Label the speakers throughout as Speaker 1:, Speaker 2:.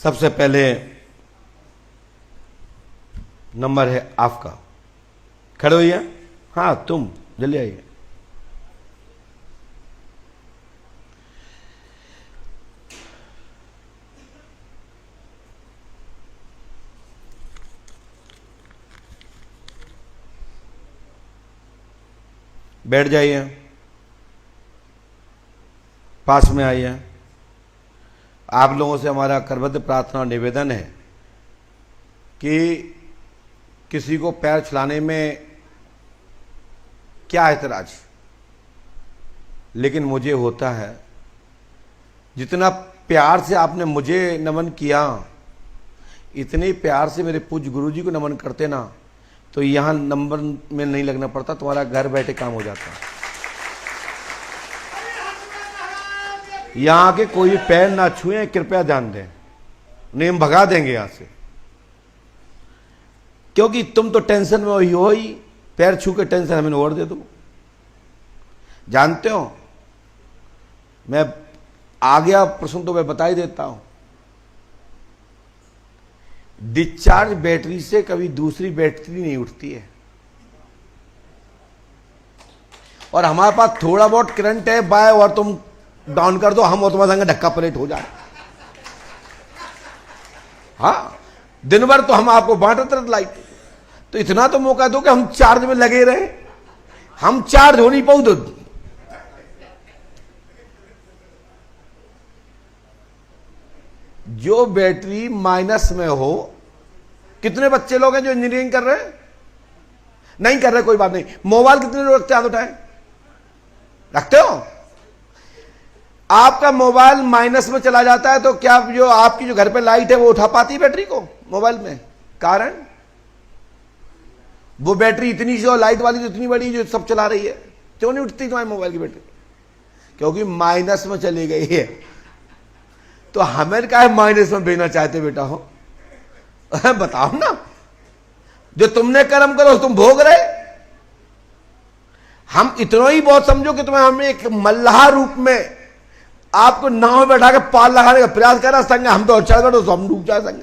Speaker 1: सबसे पहले नंबर है आपका। खड़े होइए। हाँ, तुम जल्दी आइए। बैठ जाइए, पास में आइए। आप लोगों से हमारा करबद्ध प्रार्थना और निवेदन है कि किसी को पैर छुलाने में क्या ऐतराज, लेकिन मुझे होता है। जितना प्यार से आपने मुझे नमन किया, इतने प्यार से मेरे पूज्य गुरु जी को नमन करते ना, तो यहां नंबर में नहीं लगना पड़ता, तुम्हारा घर बैठे काम हो जाता। यहां के कोई पैर ना छुए, कृपया ध्यान दें, नहीं हम भगा देंगे यहां से। क्योंकि तुम तो टेंशन में हो ही, पैर छू के टेंशन हमें और दे दो। जानते हो, मैं आ गया प्रश्न तो मैं बता ही देता हूं। डिस्चार्ज बैटरी से कभी दूसरी बैटरी नहीं उठती है, और हमारे पास थोड़ा बहुत करंट है बाय, और तुम डाउन कर दो, हम और तुम्हारे संग धक्का पलट हो जाए। हाँ, दिन भर तो हम आपको बांटते रहते लाइट, तो इतना तो मौका दो कि हम चार्ज में लगे रहे। हम चार्ज हो नहीं पाऊ तो जो बैटरी माइनस में हो। कितने बच्चे लोग हैं जो इंजीनियरिंग कर रहे हैं? नहीं कर रहे, कोई बात नहीं। मोबाइल कितने लोग रखते हैं? हाथ उठाएं। रखते हो? आपका मोबाइल माइनस में चला जाता है तो क्या जो आपकी जो घर पे लाइट है वो उठा पाती है बैटरी को मोबाइल में? कारण वो बैटरी इतनी जो लाइट वाली जो इतनी बड़ी जो सब चला रही है, क्यों नहीं उठती तुम्हारे मोबाइल की बैटरी? क्योंकि माइनस में चली गई है। तो हमें क्या है माइनस में भेजना चाहते बेटा हो? बताओ ना, जो तुमने कर्म करो तुम भोग रहे। हम इतना ही बहुत समझो कि तुम्हें हमें एक मल्लाह रूप में आपको नाव में बैठा के पाल लगाने का प्रयास कर रहा संग, हम तो अच्छा करो तो हम डूब जाए संग।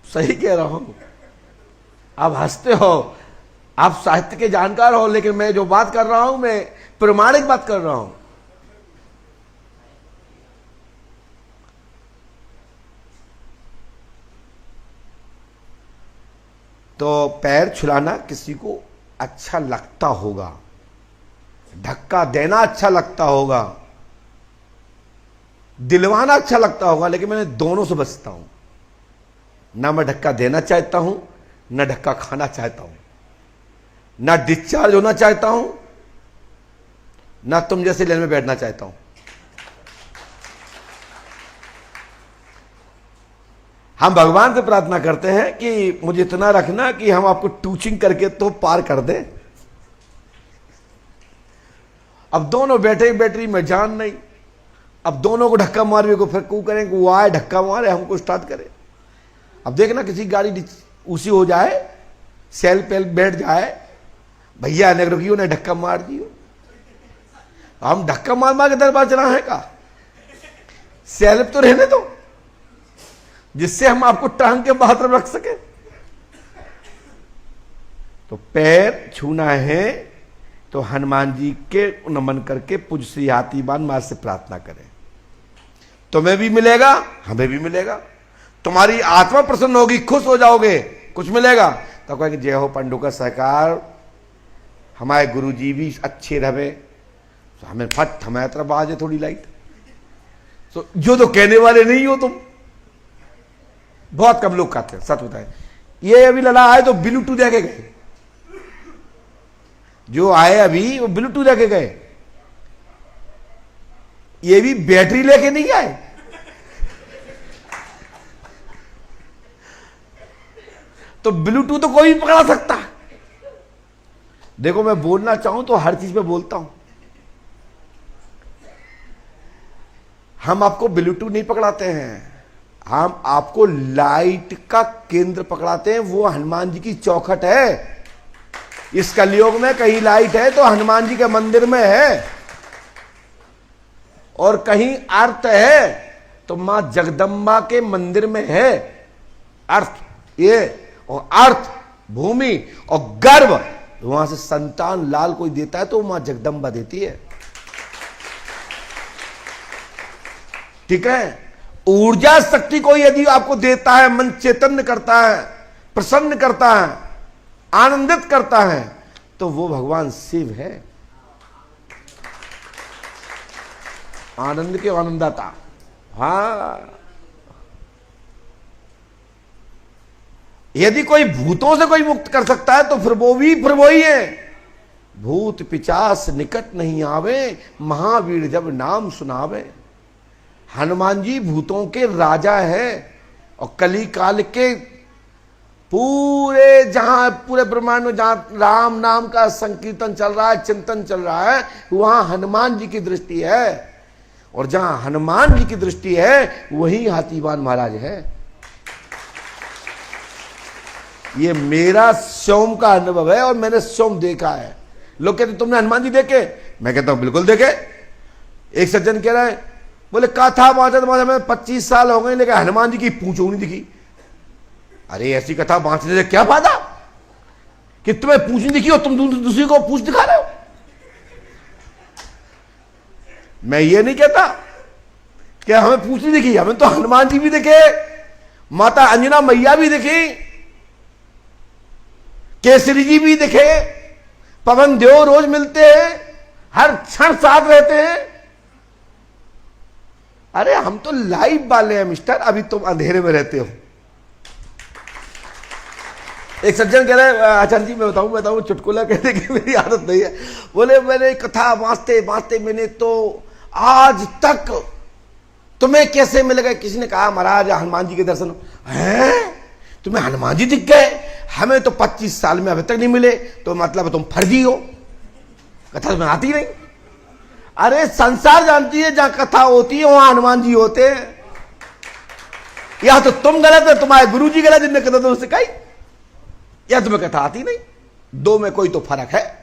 Speaker 1: सही कह रहा हूं। आप हंसते हो, आप साहित्य के जानकार हो, लेकिन मैं जो बात कर रहा हूं मैं प्रमाणिक बात कर रहा हूं। तो पैर छुलाना किसी को अच्छा लगता होगा, धक्का देना अच्छा लगता होगा, दिलवाना अच्छा लगता होगा, लेकिन मैं दोनों से बचता हूं। ना मैं धक्का देना चाहता हूं, ना धक्का खाना चाहता हूं, ना डिस्चार्ज होना चाहता हूं, ना तुम जैसे लेन में बैठना चाहता हूं। हम भगवान से प्रार्थना करते हैं कि मुझे इतना रखना कि हम आपको टूचिंग करके तो पार कर दें। अब दोनों बैठे बैटरी में जान नहीं, अब दोनों को धक्का मारे को फिर कू करें कि वो आए धक्का मारे हमको स्टार्ट करे। अब देखना किसी गाड़ी उसी हो जाए, सेल पेल बैठ जाए, भैया ने रुकियो ने धक्का मार दियो। हम धक्का मार मार के दरबार चला है का? सेल्फ तो रहने दो, जिससे हम आपको टांग के बाहर रख सके। तो पैर छूना है तो हनुमान जी के नमन करके पूज्य श्री हाथीबान मां से प्रार्थना करें। तुम्हें भी मिलेगा, हमें भी मिलेगा। तुम्हारी आत्मा प्रसन्न होगी, खुश हो जाओगे, कुछ मिलेगा। तो कहेंगे जय हो पंडू का सहकार, हमारे गुरु जी भी अच्छे रहे। तो हमें फट हमारे तरफ आ जाए थोड़ी लाइट। तो जो तो कहने वाले नहीं हो तुम, बहुत कम लोग कहते हैं, सच बताए। ये अभी लड़ा आए तो ब्लूटूथ लेके गए, जो आए अभी वो ब्लूटूथ लेके गए, ये भी बैटरी लेके नहीं आए। तो ब्लूटूथ तो कोई भी पकड़ा सकता है। देखो मैं बोलना चाहूं तो हर चीज पे बोलता हूं। हम आपको ब्लूटूथ नहीं पकड़ाते हैं, हम आपको लाइट का केंद्र पकड़ाते हैं। वो हनुमान जी की चौखट है। इस कलयुग में कहीं लाइट है तो हनुमान जी के मंदिर में है। और कहीं अर्थ है तो मां जगदम्बा के मंदिर में है अर्थ ये, और अर्थ भूमि और गर्भ वहां से संतान लाल कोई देता है तो मां जगदम्बा देती है। ठीक है, ऊर्जा शक्ति कोई यदि आपको देता है, मन चैतन्य करता है, प्रसन्न करता है, आनंदित करता है, तो वो भगवान शिव है। आनंद के आनंददाता। हाँ, यदि कोई भूतों से कोई मुक्त कर सकता है तो फिर वो ही है। भूत पिचास निकट नहीं आवे, महावीर जब नाम सुनावे। हनुमान जी भूतों के राजा है और कली काल के पूरे ब्रह्मांड में जहां राम नाम का संकीर्तन चल रहा है, चिंतन चल रहा है, वहां हनुमान जी की दृष्टि है, और जहां हनुमान जी की दृष्टि है वही हाथीवान महाराज है। ये मेरा स्वयं का अनुभव है और मैंने स्वयं देखा है। लोग कहते तुमने हनुमान जी देखे? मैं कहता हूं बिल्कुल देखे। एक सज्जन कह रहा है, बोले कथा बाँचते में 25 साल हो गए लेकिन हनुमान जी की पूंछ नहीं दिखी। अरे ऐसी कथा बाँचने से क्या फायदा कि तुम्हें पूंछ नहीं दिखी और तुम दूसरी को पूंछ दिखा रहे हो। मैं ये नहीं कहता कि हमें पूंछ नहीं दिखी, हमें तो हनुमान जी भी दिखे, माता अंजना मैया भी दिखी, केसरी जी भी दिखे, पवन देव रोज मिलते हैं, हर क्षण साथ रहते हैं। अरे हम तो लाइव वाले हैं मिस्टर, अभी तुम अंधेरे में रहते हो। एक सज्जन कह रहे हैं, आचार्य जी मैं बताऊं चुटकुला कहते कि मेरी आदत नहीं है। बोले मैंने कथा वास्ते वास्ते मैंने तो आज तक तुम्हें कैसे मिल गए? किसी ने कहा महाराज हनुमान जी के दर्शन हैं, तुम्हें हनुमान जी दिख गए, हमें तो 25 साल में अभी तक नहीं मिले, तो मतलब तुम फर्जी हो, कथा तुम्हें आती नहीं। अरे संसार जानती है जहां कथा होती है वहां हनुमान जी होते हैं। या तो तुम गलत है, तुम्हारे गुरु जी गलत जिनने कथा तुमसे सिखाई, या तुम्हें कथा आती नहीं। दो में कोई तो फर्क है।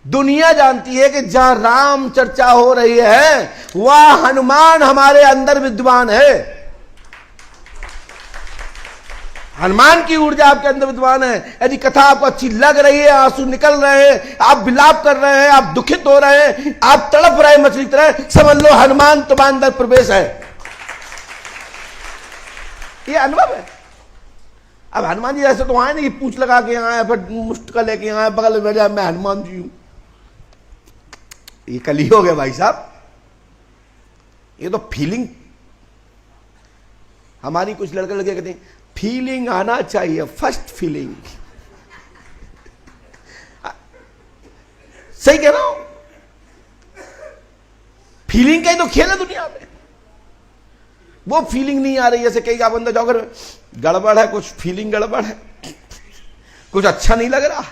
Speaker 1: दुनिया जानती है कि जहां राम चर्चा हो रही है वहां हनुमान हमारे अंदर विद्वान है। हनुमान की ऊर्जा आपके अंदर विद्वान है। यदि कथा आपको अच्छी लग रही है, आंसू निकल रहे हैं, आप विलाप कर रहे हैं, आप दुखित हो रहे हैं, आप तड़प रहे हैं मछली तरह, समझ लो हनुमान तुम्हारे अंदर प्रवेश है। ये अनुभव है। अब हनुमान जी ऐसे तो आए नहीं कि पूंछ लगा के आए फिर मुष्ट लेके आए बगल में जाए मैं हनुमान जी हूं। ये कली हो गया भाई साहब। ये तो फीलिंग, हमारी कुछ लड़के लड़के कहते हैं फीलिंग आना चाहिए, फर्स्ट फीलिंग। सही कह रहा हूं, फीलिंग का ही तो खेल है दुनिया में। वो फीलिंग नहीं आ रही, जैसे कई का बंदा जाओ कर गड़बड़ है, कुछ फीलिंग गड़बड़ है, कुछ अच्छा नहीं लग रहा।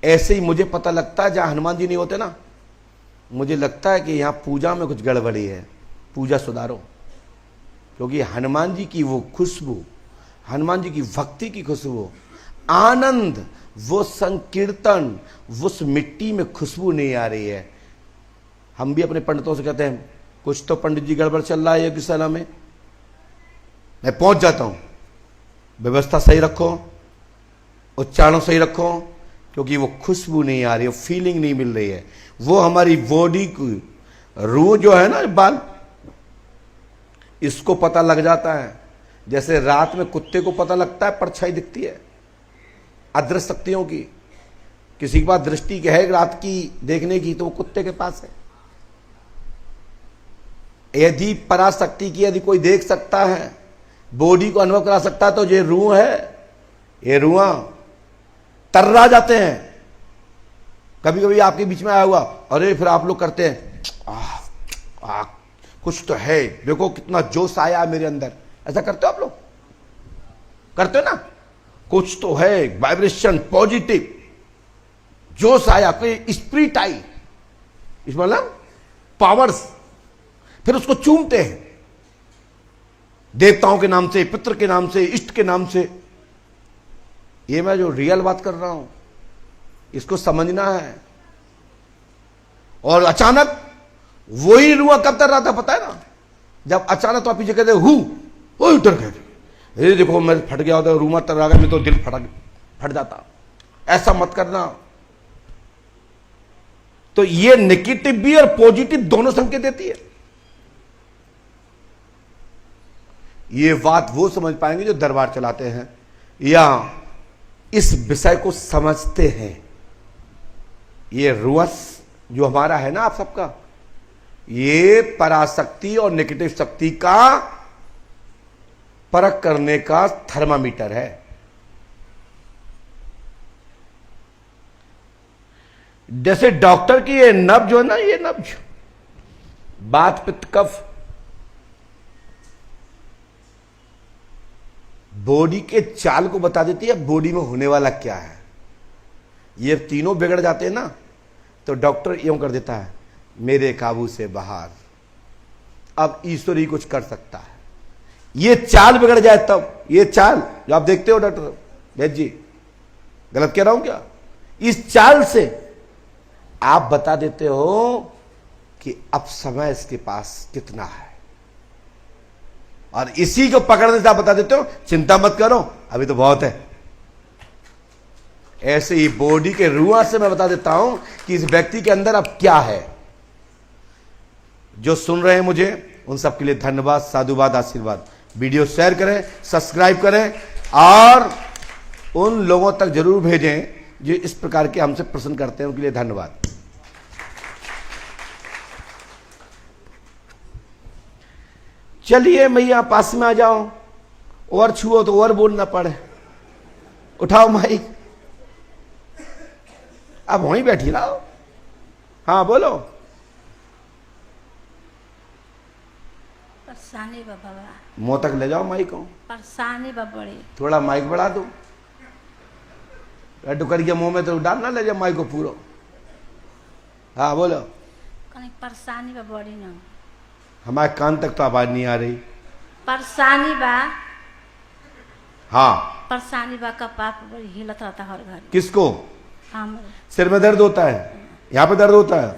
Speaker 1: ऐसे ही मुझे पता लगता है जहां हनुमान जी नहीं होते ना, मुझे लगता है कि यहां पूजा में कुछ गड़बड़ी है, पूजा सुधारो। क्योंकि हनुमान जी की वो खुशबू, हनुमान जी की भक्ति की खुशबू, आनंद, वो संकीर्तन, उस मिट्टी में खुशबू नहीं आ रही है। हम भी अपने पंडितों से कहते हैं कुछ तो पंडित जी गड़बड़ चल रहा है यज्ञशाला में। मैं पहुंच जाता हूं, व्यवस्था सही रखो, उच्चारण सही रखो, क्योंकि वो खुशबू नहीं आ रही है, फीलिंग नहीं मिल रही है। वो हमारी बॉडी की रूह जो है ना, बाल, इसको पता लग जाता है। जैसे रात में कुत्ते को पता लगता है परछाई दिखती है अदृश्य शक्तियों की। किसी के पास दृष्टि है रात की देखने की तो वो कुत्ते के पास है। यदि पराशक्ति की यदि कोई देख सकता है, बॉडी को अनुभव करा सकता है, तो ये रूह है, ये रूह तर्रा जाते हैं। कभी कभी आपके बीच में आया हुआ, अरे फिर आप लोग करते हैं कुछ तो है, देखो कितना जोश आया मेरे अंदर, ऐसा करते हो आप लोग? करते हो ना? कुछ तो है, वाइब्रेशन पॉजिटिव, जोश आया, कोई स्पिरिट आई, इस मतलब पावर्स, फिर उसको चूमते हैं देवताओं के नाम से, पितृ के नाम से, इष्ट के नाम से। ये मैं जो रियल बात कर रहा हूं इसको समझना है। और अचानक वही रुआ कब तर रहा था पता है ना, जब अचानक तो आप पीछे कहते हूँ वो डर गए, ये देखो मैं फट गया होता, रूमा तर रहा, मैं तो दिल फट जाता। ऐसा मत करना। तो ये नेगेटिव भी और पॉजिटिव दोनों संकेत देती है। ये बात वो समझ पाएंगे जो दरबार चलाते हैं या इस विषय को समझते हैं। ये रुअस जो हमारा है ना आप सबका, ये पराशक्ति और नेगेटिव शक्ति का परख करने का थर्मामीटर है। जैसे डॉक्टर की ये नब्ज जो है ना, ये नब्ज बात पित्त कफ बॉडी के चाल को बता देती है, बॉडी में होने वाला क्या है। ये तीनों बिगड़ जाते हैं ना, तो डॉक्टर यूं कर देता है, मेरे काबू से बाहर, अब ईश्वर ही कुछ कर सकता है। ये चाल बिगड़ जाए तब, ये चाल जो आप देखते हो डॉक्टर वैद्य जी, गलत कह रहा हूं क्या? इस चाल से आप बता देते हो कि अब समय इसके पास कितना है, और इसी को पकड़ने से आप बता देते हो चिंता मत करो अभी तो बहुत है। ऐसे ही बॉडी के रुआ से मैं बता देता हूं कि इस व्यक्ति के अंदर अब क्या है। जो सुन रहे हैं मुझे उन सबके लिए धन्यवाद, साधुवाद, आशीर्वाद। वीडियो शेयर करें, सब्सक्राइब करें और उन लोगों तक जरूर भेजें जो इस प्रकार के हमसे प्रश्न करते हैं, उनके लिए धन्यवाद। चलिए मैया पास में आ जाओ, और छुओ तो और बोलना पड़े। उठाओ माइक, अब वहीं बैठी रहो। हाँ बोलो।
Speaker 2: परेशानी बा बाबा,
Speaker 1: मुंह तक ले जाओ माइक को।
Speaker 2: परेशानी बा बड़ी।
Speaker 1: थोड़ा माइक बढ़ा दो, लड्डू करके मुंह में तो डालना, ले जाओ माइक को पूरा। हाँ बोलो।
Speaker 2: कहीं परेशानी बा बड़ी ना,
Speaker 1: हमारे कान तक तो आवाज नहीं आ रही।
Speaker 2: परेशानी बा।
Speaker 1: हाँ
Speaker 2: परेशानी बा, कपाप बड़ी हिलत रहता हर घर।
Speaker 1: किसको?
Speaker 2: हम
Speaker 1: सिर में दर्द होता है, यहाँ पे दर्द होता है।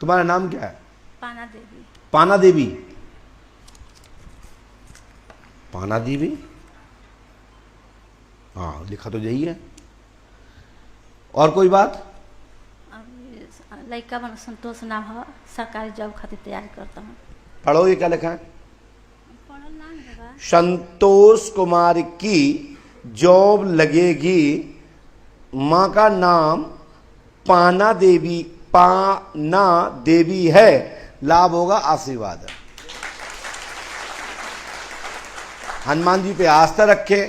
Speaker 1: तुम्हारा नाम क्या है?
Speaker 2: पाना देवी।
Speaker 1: पाना देवी। पाना देवी, हाँ लिखा तो यही है। और कोई बात?
Speaker 2: अब लड़का बन संतोष नाम है, सरकारी जॉब खातिर तैयारी करता हूँ।
Speaker 1: पढ़ो, ये क्या लिखा है?
Speaker 2: पढ़ल नाम है बा।
Speaker 1: संतोष कुमार की जॉब लगेगी, मां का नाम पाना देवी, पाना देवी है, लाभ होगा, आशीर्वाद है। हनुमान जी पे आस्था रखे,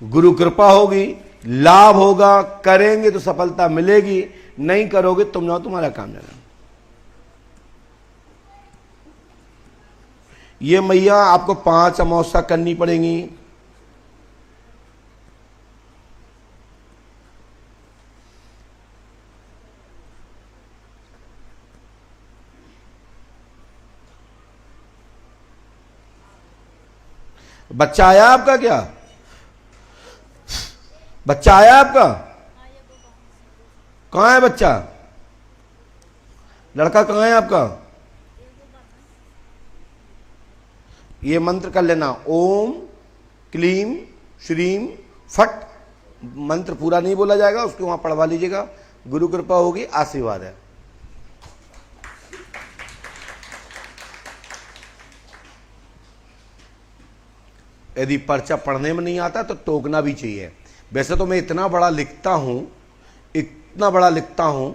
Speaker 1: गुरु कृपा होगी, लाभ होगा। करेंगे तो सफलता मिलेगी, नहीं करोगे तुम जाओ, तुम्हारा काम जाना। ये मैया आपको 5 अमावस्या करनी पड़ेंगी। बच्चा आया आपका? क्या बच्चा आया आपका? कहाँ है बच्चा? लड़का कहाँ है आपका? ये मंत्र कर लेना, ओम क्लीम श्रीम फट। मंत्र पूरा नहीं बोला जाएगा, उसको वहां पढ़वा लीजिएगा। गुरु कृपा होगी, आशीर्वाद है। यदि पर्चा पढ़ने में नहीं आता तो टोकना भी चाहिए। वैसे तो मैं इतना बड़ा लिखता हूं, इतना बड़ा लिखता हूं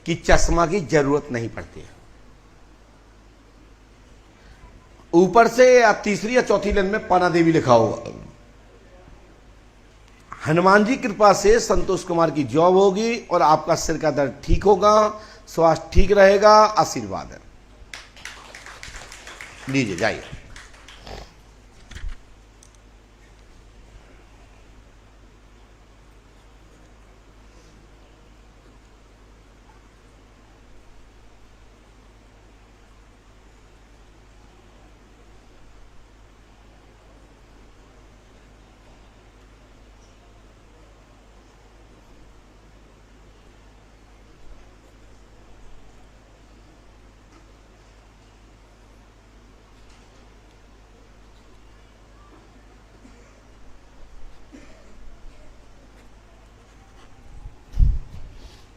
Speaker 1: कि चश्मा की जरूरत नहीं पड़ती है। ऊपर से या तीसरी या चौथी लाइन में पाना देवी लिखा होगा। हनुमान जी कृपा से संतोष कुमार की जॉब होगी और आपका सिर का दर्द ठीक होगा, स्वास्थ्य ठीक रहेगा, आशीर्वाद है। लीजिए जाइए।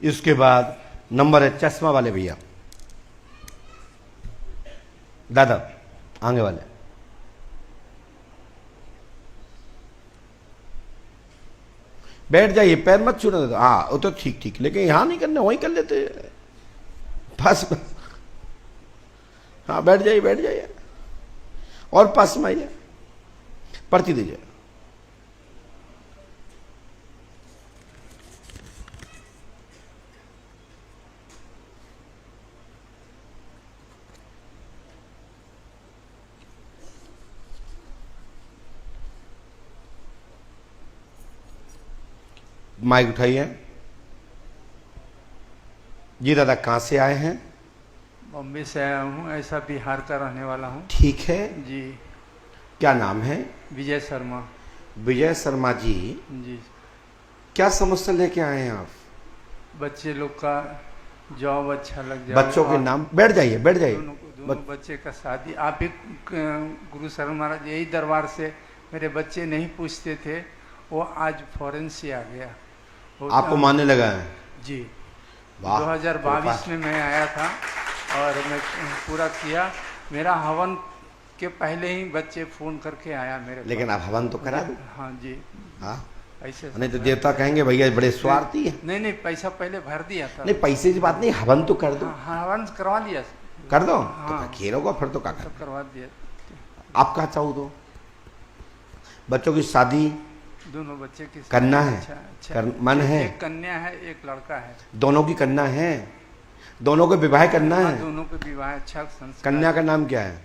Speaker 1: इसके बाद नंबर है चश्मा वाले भैया, दादा आगे वाले। बैठ जाइए, पैर मत छूने दो। हाँ वो तो ठीक ठीक, लेकिन यहां नहीं करना, वहीं कर लेते बस। हाँ बैठ जाइए, बैठ जाइए और पास में आइए, पर्ची दीजिए। माइक उठाइए जी। दादा कहाँ से आए हैं?
Speaker 3: बॉम्बे से आया हूँ, ऐसा बिहार का रहने वाला हूँ
Speaker 1: ठीक है
Speaker 3: जी।
Speaker 1: क्या नाम है?
Speaker 3: विजय शर्मा
Speaker 1: विजय शर्मा जी।
Speaker 3: जी।
Speaker 1: क्या समस्या लेके आए हैं आप?
Speaker 3: बच्चे लोग का जॉब अच्छा लग जाए।
Speaker 1: बच्चों के नाम, बैठ जाइए, बैठ जाइए।
Speaker 3: दोनों बच्चे का शादी। आप ही गुरु शर्मा महाराज, यही दरबार से मेरे बच्चे नहीं पूछते थे, वो आज फॉरेन से आ गया।
Speaker 1: आपको मानने लगा है
Speaker 3: जी।
Speaker 1: वाह।
Speaker 3: 2022 में मैं आया था और मैं पूरा किया। मेरा हवन के पहले ही बच्चे फोन करके आया मेरे पास।
Speaker 1: लेकिन आप हवन तो करा दो।
Speaker 3: हाँ जी।
Speaker 1: हाँ
Speaker 3: ऐसे
Speaker 1: नहीं तो देवता कहेंगे भैया बड़े स्वार्थी है।
Speaker 3: नहीं नहीं, पैसा पहले भर दिया था।
Speaker 1: नहीं पैसे की बात नहीं, हवन तो कर दो।
Speaker 3: हाँ, हवन करवा लिया।
Speaker 1: कर दो
Speaker 3: हाँ।
Speaker 1: तो घेरोगा फिर तो क्या कर।
Speaker 3: सब करवा दिया।
Speaker 1: आप कहा चाहो तो बच्चों की शादी
Speaker 3: दोनों बच्चे की
Speaker 1: करना है।
Speaker 3: अच्छा
Speaker 1: मन है?
Speaker 3: एक कन्या है, एक लड़का है।
Speaker 1: दोनों की करना है, दोनों को विवाह करना
Speaker 3: हाँ,
Speaker 1: है।
Speaker 3: दोनों के विवाह अच्छा संस्कार।
Speaker 1: कन्या का नाम क्या है?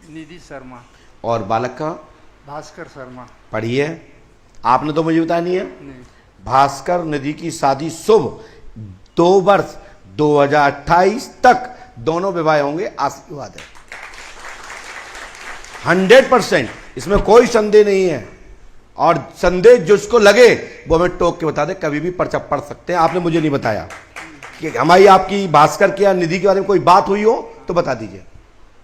Speaker 3: निधि शर्मा।
Speaker 1: और बालक का?
Speaker 3: भास्कर शर्मा।
Speaker 1: पढ़िए, आपने तो मुझे बताया नहीं है।
Speaker 3: नहीं।
Speaker 1: भास्कर निधि की शादी शुभ, 2 वर्ष 2028 तक दोनों विवाह होंगे, आशीर्वाद है 100%, इसमें कोई संदेह नहीं है। और संदेह जिसको लगे वो हमें टोक के बता दे, कभी भी पर्चा पढ़ सकते हैं। आपने मुझे नहीं बताया कि हमारी आपकी भास्कर की या निधि के बारे में कोई बात हुई हो तो बता दीजिए।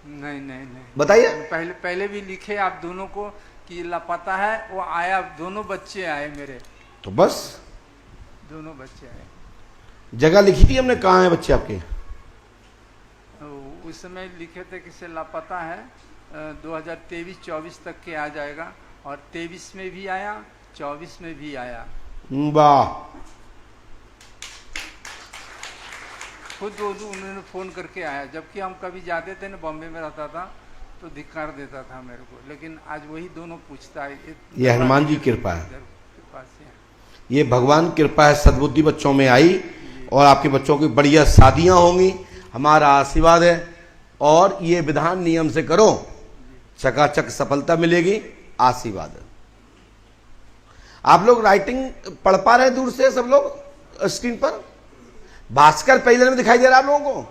Speaker 3: नहीं नहीं नहीं,
Speaker 1: बताइए।
Speaker 3: पहले भी लिखे आप दोनों को कि लापता है, वो आया, दोनों बच्चे आए मेरे।
Speaker 1: तो बस
Speaker 3: दोनों बच्चे आए।
Speaker 1: जगह लिखी थी हमने, कहाँ है बच्चे आपके?
Speaker 3: उस समय लिखे थे कि से लापता है, 2023-24 तक के आ जाएगा। और 23 में भी आया, 24 में भी आया।
Speaker 1: वाह।
Speaker 3: खुद उन्होंने फोन करके आया, जबकि हम कभी जाते थे ना, बॉम्बे में रहता था तो धिक्कार देता था मेरे को, लेकिन आज वही दोनों पूछता है।
Speaker 1: ये हनुमान जी की कृपा है,
Speaker 3: कृपा से है।
Speaker 1: ये भगवान की कृपा है, सद्बुद्धि बच्चों में आई और आपके बच्चों की बढ़िया शादियां होंगी, हमारा आशीर्वाद है। और ये विधान नियम से करो, चकाचक सफलता मिलेगी, आशीर्वाद है। आप लोग राइटिंग पढ़ पा रहे हैं दूर से सब लोग स्क्रीन पर? भास्कर पहले में दिखाई दे रहा है आप लोगों को?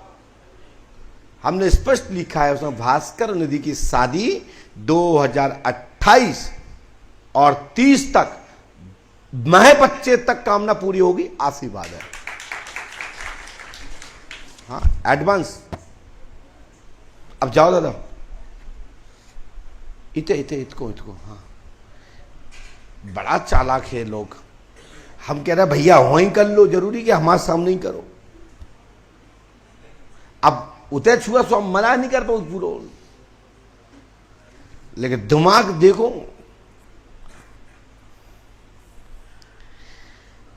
Speaker 1: हमने स्पष्ट लिखा है उसमें, भास्कर निधि की शादी 2028 और 30 तक, महे बच्चे तक कामना पूरी होगी, आशीर्वाद है। हाँ एडवांस। अब जाओ दादा, इतको। हाँ बड़ा चालाक है लोग। हम कह रहे हैं भैया वहीं कर लो, जरूरी कि हमारे सामने ही करो। अब उतरे छुआ सो हम मना नहीं कर पाओ पूरा, लेकिन दिमाग देखो।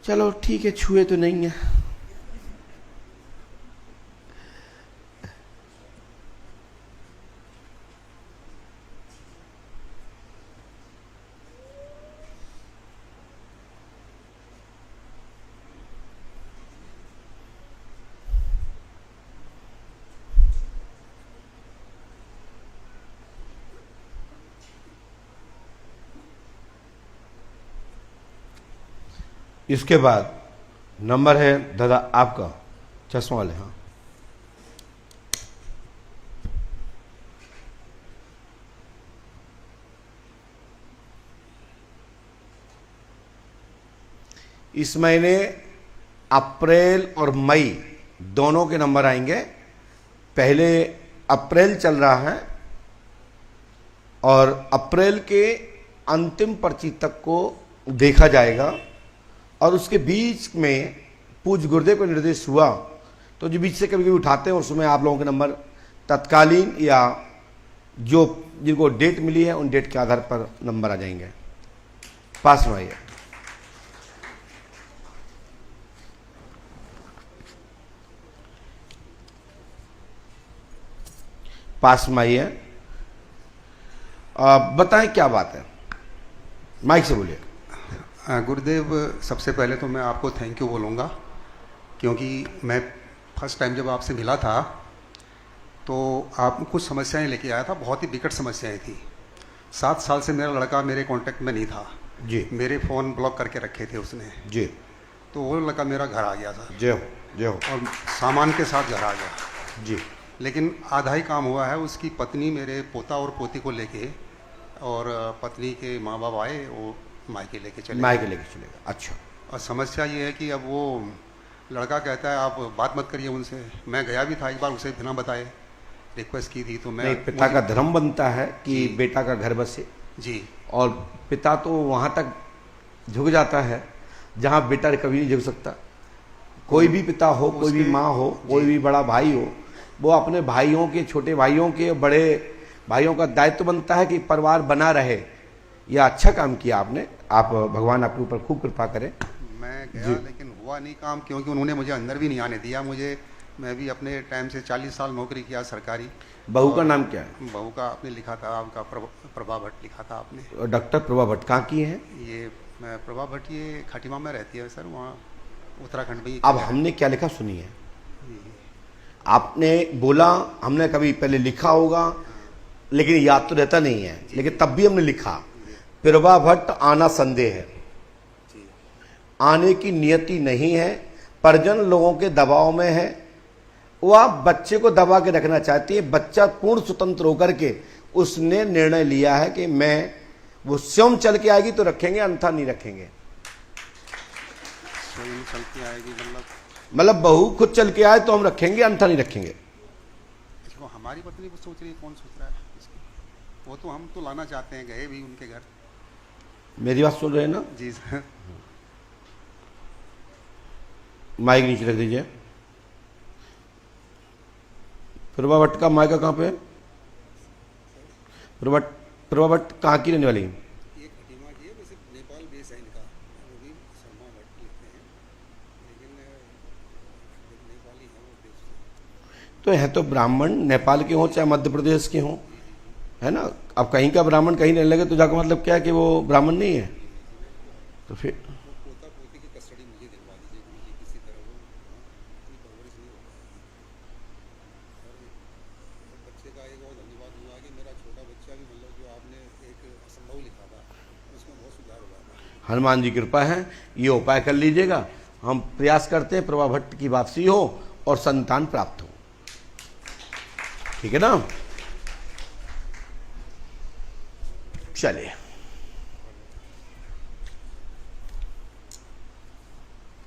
Speaker 1: चलो ठीक है, छुए तो नहीं है। इसके बाद नंबर है दादा आपका, चश्मा वाले। हाँ इस महीने अप्रैल और मई दोनों के नंबर आएंगे। पहले अप्रैल चल रहा है और अप्रैल के अंतिम पर्ची तक को देखा जाएगा और उसके बीच में पूज्य गुरुदेव का निर्देश हुआ तो जो बीच से कभी कभी उठाते हैं उसमें आप लोगों के नंबर तत्कालीन या जो जिनको डेट मिली है उन डेट के आधार पर नंबर आ जाएंगे। पास में आइए। पास में आइए। बताएं क्या बात है, माइक से बोलिए।
Speaker 4: गुरुदेव, सबसे पहले तो मैं आपको थैंक यू बोलूँगा, क्योंकि मैं फर्स्ट टाइम जब आपसे मिला था तो आप कुछ समस्याएं लेके आया था, बहुत ही विकट समस्याएं थी। 7 साल से मेरा लड़का मेरे कांटेक्ट में नहीं था
Speaker 1: जी।
Speaker 4: मेरे फ़ोन ब्लॉक करके रखे थे उसने
Speaker 1: जी।
Speaker 4: तो वो लड़का मेरा घर आ गया था,
Speaker 1: जय हो जय हो।
Speaker 4: और सामान के साथ घर आ गया
Speaker 1: जी।
Speaker 4: लेकिन आधा ही काम हुआ है। उसकी पत्नी मेरे पोता और पोती को लेके, और पत्नी के माँ बाप आए, वो मायके लेके चले
Speaker 1: मायके लेके चलेगा। अच्छा।
Speaker 4: और समस्या ये है कि अब वो लड़का कहता है आप बात मत करिए उनसे। मैं गया भी था एक बार, उसे बिना बताए रिक्वेस्ट की थी, तो मैं
Speaker 1: नहीं, पिता का धर्म बनता है कि बेटा का घर बसे
Speaker 4: जी,
Speaker 1: और पिता तो वहां तक झुक जाता है जहां बेटा कभी नहीं झुक सकता। कोई भी पिता हो, कोई भी माँ हो, कोई भी बड़ा भाई हो, वो अपने भाइयों के, छोटे भाइयों के, बड़े भाइयों का दायित्व बनता है कि परिवार बना रहे। यह अच्छा काम किया आपने। आप भगवान आपके ऊपर खूब कृपा करें।
Speaker 4: मैं गया लेकिन हुआ नहीं काम, क्योंकि उन्होंने मुझे अंदर भी नहीं आने दिया। मैं भी अपने टाइम से 40 साल नौकरी किया सरकारी।
Speaker 1: बहू का नाम क्या है?
Speaker 4: बहू का आपने लिखा था, आपका प्रभा भट्ट लिखा था आपने।
Speaker 1: डॉक्टर प्रभा भट्ट कहाँ की हैं?
Speaker 4: ये प्रभा भट्ट ये खटीमा में रहती है सर, वहाँ उत्तराखंड में।
Speaker 1: अब हमने क्या लिखा सुनिए। आपने बोला, हमने कभी पहले लिखा होगा लेकिन याद तो रहता नहीं है, लेकिन तब भी हमने लिखा, प्रभा भट्ट आना संदेह है, आने की नियति नहीं है, परिजन लोगों के दबाव में है। वो आप बच्चे को दबा के रखना चाहती है। बच्चा पूर्ण स्वतंत्र होकर के उसने निर्णय लिया है कि मैं, वो स्वयं चल के आएगी तो रखेंगे, अन्यथा नहीं रखेंगे।
Speaker 4: स्वयं चल के आएगी
Speaker 1: मतलब बहू खुद चल के आए तो हम रखेंगे, अन्यथा नहीं रखेंगे।
Speaker 4: इसको हमारी पत्नी को सोच रही है, कौन सोच रहा है इसको? वो तो हम तो लाना चाहते हैं, गए भी उनके घर।
Speaker 1: मेरी बात सुन रहे हैं ना?
Speaker 4: जी सर।
Speaker 1: माइक नीचे रख दीजिए। प्रभा भट्ट का मायका कहाँ पे है? प्रभा भट्ट कहाँ की रहने वाली है?
Speaker 4: ये खटीमा की है, वैसे नेपाल बेस है इनका, वो भी शर्मा भट्ट लिखते हैं, लेकिन नेपाली है वो देश से।
Speaker 1: तो है तो ब्राह्मण, नेपाल के हों चाहे मध्य प्रदेश के हों, है ना। अब कहीं का ब्राह्मण कहीं रहने लगे तो जाकर मतलब क्या है कि वो ब्राह्मण नहीं है। तो फिर
Speaker 4: पोता पोती की कस्टडी मुझे दिलवा दीजिए, मुझे किसी तरह वो इतनी परवरिश नहीं हो पाई। और बच्चे का एक और धन्यवाद हुआ कि मेरा छोटा बच्चा भी, मतलब जो आपने एक असंभव लिखा था उसमें बहुत सुधार हुआ था।
Speaker 1: हनुमान जी की कृपा है, ये उपाय कर लीजिएगा। हम प्रयास करते हैं प्रभा भट्ट की वापसी हो और संतान प्राप्त हो। ठीक है ना? चलिए।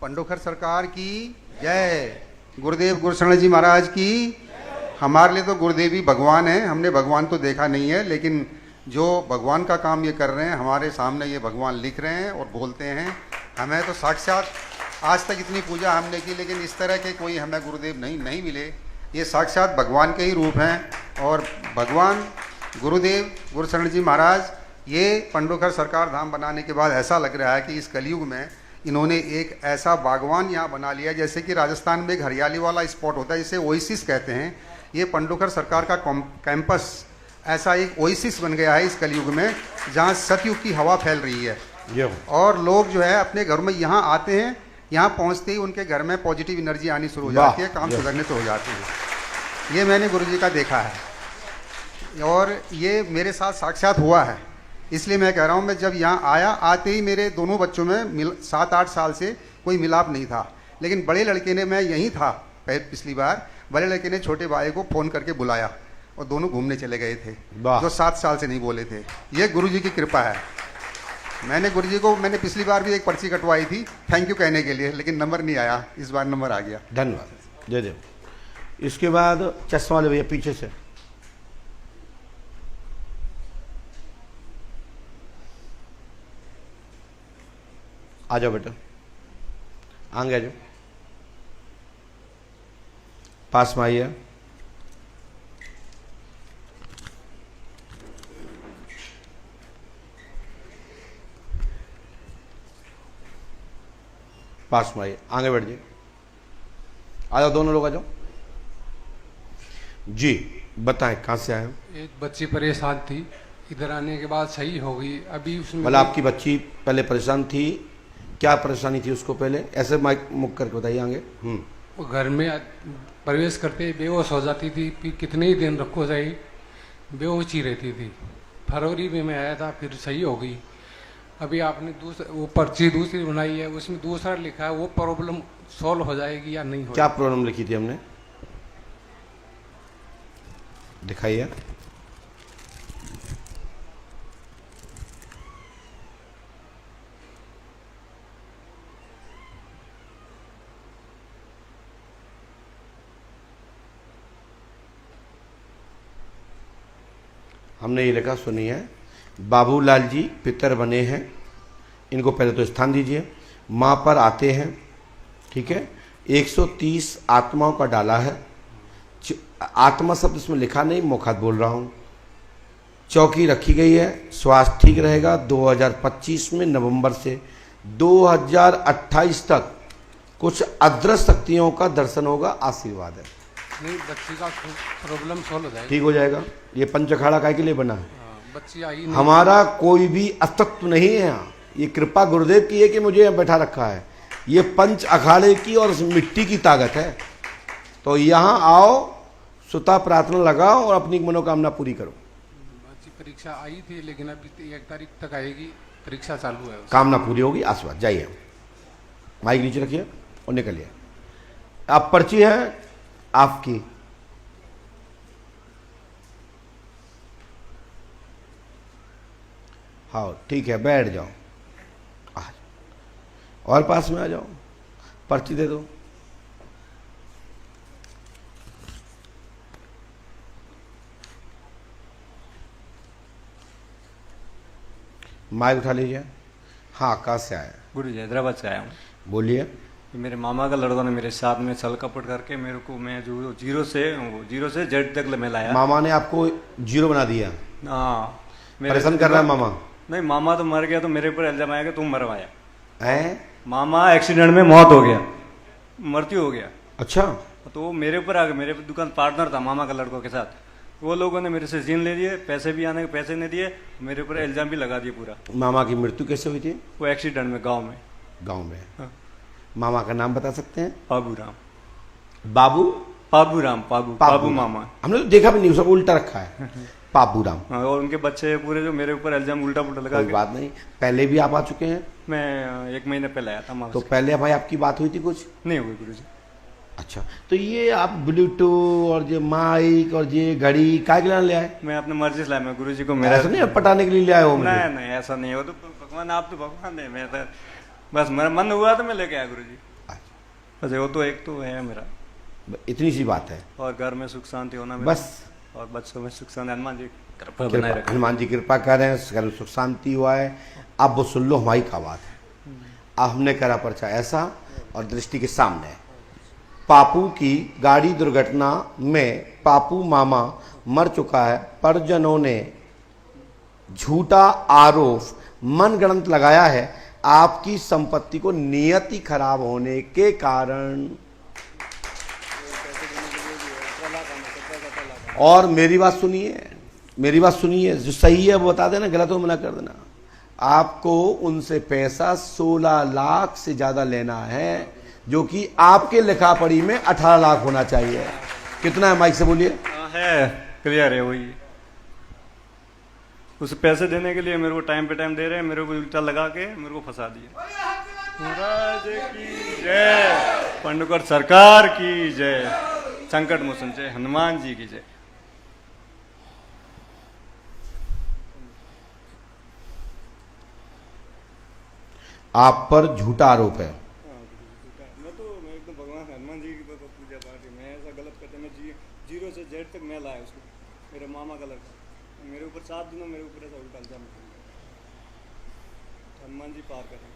Speaker 4: पंडोखर सरकार की जय। गुरुदेव गुरुशरण जी महाराज की। हमारे लिए तो गुरुदेव ही भगवान है। हमने भगवान तो देखा नहीं है, लेकिन जो भगवान का काम ये कर रहे हैं, हमारे सामने ये भगवान लिख रहे हैं और बोलते हैं। हमें तो साक्षात, आज तक इतनी पूजा हमने की, लेकिन इस तरह के कोई हमें गुरुदेव नहीं मिले। ये साक्षात भगवान के ही रूप हैं। और भगवान गुरुदेव गुरुशरण जी महाराज, ये पंडोखर सरकार धाम बनाने के बाद ऐसा लग रहा है कि इस कलयुग में इन्होंने एक ऐसा बागवान यहाँ बना लिया, जैसे कि राजस्थान में एक हरियाली वाला स्पॉट होता है जिसे ओएसिस कहते हैं। ये पंडोखर सरकार का कैंपस ऐसा एक ओएसिस बन गया है इस कलयुग में, जहाँ सतयुग की हवा फैल रही है। और लोग जो है अपने घर में यहाँ आते हैं, यहाँ पहुँचते ही उनके घर में पॉजिटिव एनर्जी आनी शुरू हो जाती है, काम सुधरने से हो जाते हैं। ये मैंने गुरुजी का देखा है और ये मेरे साथ साक्षात हुआ है। इसलिए मैं कह रहा हूँ, मैं जब यहाँ आया, आते ही मेरे दोनों बच्चों में 7-8 साल से कोई मिलाप नहीं था। लेकिन बड़े लड़के ने, मैं यहीं था पिछली बार, बड़े लड़के ने छोटे भाई को फ़ोन करके बुलाया और दोनों घूमने चले गए थे, जो 7 साल से नहीं बोले थे। ये गुरुजी की कृपा है। मैंने गुरुजी को, मैंने पिछली बार भी एक पर्ची कटवाई थी थैंक यू कहने के लिए, लेकिन नंबर नहीं आया। इस बार नंबर आ गया।
Speaker 1: धन्यवाद, जय देव। इसके बाद चश्मा वाले भैया पीछे से। आ जाओ बेटा, आगे आ जाओ। पास में आइए। पास में आइए, आगे बैठ जाइए। आ जाओ, दोनों लोग आ जाओ जी। बताएं कहाँ से आए हो?
Speaker 5: एक बच्ची परेशान थी, इधर आने के बाद सही हो गई। अभी उसमें
Speaker 1: मतलब आपकी बच्ची पहले परेशान थी, क्या परेशानी थी उसको? पहले ऐसे माइक मुक करके बताइए आगे।
Speaker 5: वो घर में प्रवेश करते ही बेहोश हो जाती थी, फिर कितने ही दिन रखो जाए बेहोश ही रहती थी। फरवरी में मैं आया था, फिर सही हो गई। अभी आपने वो पर्ची दूसरी बनाई है, उसमें दूसरा लिखा है, वो प्रॉब्लम सॉल्व हो जाएगी या नहीं हो?
Speaker 1: क्या प्रॉब्लम लिखी थी हमने? दिखाइए। हमने ये लिखा, सुनिए। बाबूलाल जी पितर बने हैं, इनको पहले तो स्थान दीजिए। माँ पर आते हैं, ठीक है। 130 आत्माओं का डाला है। आत्मा शब्द इसमें लिखा नहीं, मुखात बोल रहा हूँ। चौकी रखी गई है, स्वास्थ्य ठीक रहेगा। 2025 में नवंबर से 2028 तक कुछ अदृश्य शक्तियों का दर्शन होगा, आशीर्वाद है।
Speaker 5: नहीं, बच्ची का प्रॉब्लम सॉल्व हो जाएगी।
Speaker 1: ठीक हो जाएगा। ये पंच अखाड़ा काय के लिए बना है?
Speaker 5: बच्ची आई नहीं।
Speaker 1: हमारा कोई भी अस्तित्व नहीं है यहाँ, ये कृपा गुरुदेव की है कि मुझे यहाँ बैठा रखा है। ये पंच अखाड़े की और मिट्टी की ताकत है। तो यहाँ आओ, सुता प्रार्थना लगाओ और अपनी मनोकामना पूरी करो।
Speaker 5: बच्ची परीक्षा आई थी, लेकिन अभी 1 तारीख तक आएगी, परीक्षा चालू है।
Speaker 1: कामना पूरी होगी, आशीर्वाद। जाइए, माइक नीचे रखिए और निकलिए। आप पर्ची है आपकी। हाँ ठीक है, बैठ जाओ। आ जाओ और पास में आ जाओ, पर्ची दे दो। माइक उठा लीजिए। हाँ, कहाँ से आया?
Speaker 6: गुरु जी हैदराबाद से आया हूँ।
Speaker 1: बोलिए।
Speaker 6: मेरे मामा का लड़का ने मेरे साथ में छल कपट करके मेरे को, मैं जो जीरो से जेड तक मैं लाया।
Speaker 1: मामा ने आपको जीरो बना दिया?
Speaker 6: हाँ।
Speaker 1: परेशान कर रहा है मामा?
Speaker 6: नहीं, मामा तो मर गया तो मेरे ऊपर इल्जाम आया कि तुम मरवाया
Speaker 1: है।
Speaker 6: मामा एक्सीडेंट में मौत हो गया, मृत्यु हो गया।
Speaker 1: अच्छा।
Speaker 6: तो मेरे ऊपर आ गया। मेरे दुकान पार्टनर था मामा का लड़कों के साथ, वो लोगों ने मेरे से जीन ले लिए, पैसे भी आने के पैसे नहीं दिए, मेरे ऊपर इल्जाम भी लगा दिए पूरा।
Speaker 1: मामा की मृत्यु कैसे हुई थी?
Speaker 6: वो एक्सीडेंट में गाँव में।
Speaker 1: गाँव में?
Speaker 6: हाँ।
Speaker 1: मामा का नाम बता सकते हैं?
Speaker 6: पाबू राम।
Speaker 1: पाबू
Speaker 6: पाबू मामा।
Speaker 1: हमने तो देखा भी नहीं, सब उल्टा रखा है। पाबू राम।
Speaker 6: और उनके बच्चे पूरे जो मेरे ऊपर इल्जाम उल्टा पुल्टा लगा।
Speaker 1: कोई बात नहीं, पहले भी आप आ चुके हैं?
Speaker 6: मैं 1 महीने पहले आया था मामा।
Speaker 1: तो पहले भाई आपकी बात हुई थी कुछ?
Speaker 6: नहीं हुई गुरु जी।
Speaker 1: अच्छा, तो ये आप ब्लूटूथ और ये माइक और ये घड़ी काय के लिए ले आए?
Speaker 6: मैं अपने मर्जी से लाया, मैं गुरु जी को मेरा
Speaker 1: ऐसा नहीं पटाने के लिए ले आए हो मुझे?
Speaker 6: नहीं ऐसा नहीं हो, तो भगवान, आप तो भगवान है। मैं तो बस मेरा मन हुआ तो मैं लेके आया गुरु जी। बस वो तो एक तो है मेरा,
Speaker 1: इतनी सी बात है।
Speaker 6: और घर में सुख शांति होना
Speaker 1: बस,
Speaker 6: और बच्चों में सुख शांति। हनुमान जी कृपा बनाए रखें।
Speaker 1: हनुमान जी कृपा करें, घर में सुख शांति हुआ है। अब वो सुन लो हमारी क्या बात है। अब हमने करा पर्चा ऐसा और दृष्टि के सामने, पापू की गाड़ी दुर्घटना में पापू मामा मर चुका है। परिजनों ने झूठा आरोप मनगढ़ंत लगाया है आपकी संपत्ति को नियति खराब होने के कारण। और मेरी बात सुनिए, मेरी बात सुनिए, जो सही है वो बता देना, गलत हो मना कर देना। आपको उनसे पैसा 16 लाख से ज्यादा लेना है, जो कि आपके लिखा पढ़ी में 18 लाख होना चाहिए। कितना है? माइक से बोलिए।
Speaker 6: है क्लियर है वही। उस पैसे देने के लिए मेरे को टाइम पे टाइम दे रहे हैं, मेरे को उल्टा लगा के मेरे को फंसा दिया। महाराज की जय, पंडुकर सरकार की जय, संकट मोचन जय, हनुमान जी की जय।
Speaker 1: आप पर झूठा आरोप है।
Speaker 6: मैं एकदम भगवान हनुमान जी की पूजा पाठ है। मैं ऐसा गलत करते, मैं जीरो से जेड तक मैं लाया उसको, मेरे मामा का लड़का। मेरे ऊपर 7 दिनों मेरे ऊपर ऐसा उल्टा इल्जाम। हनुमान जी पार करें।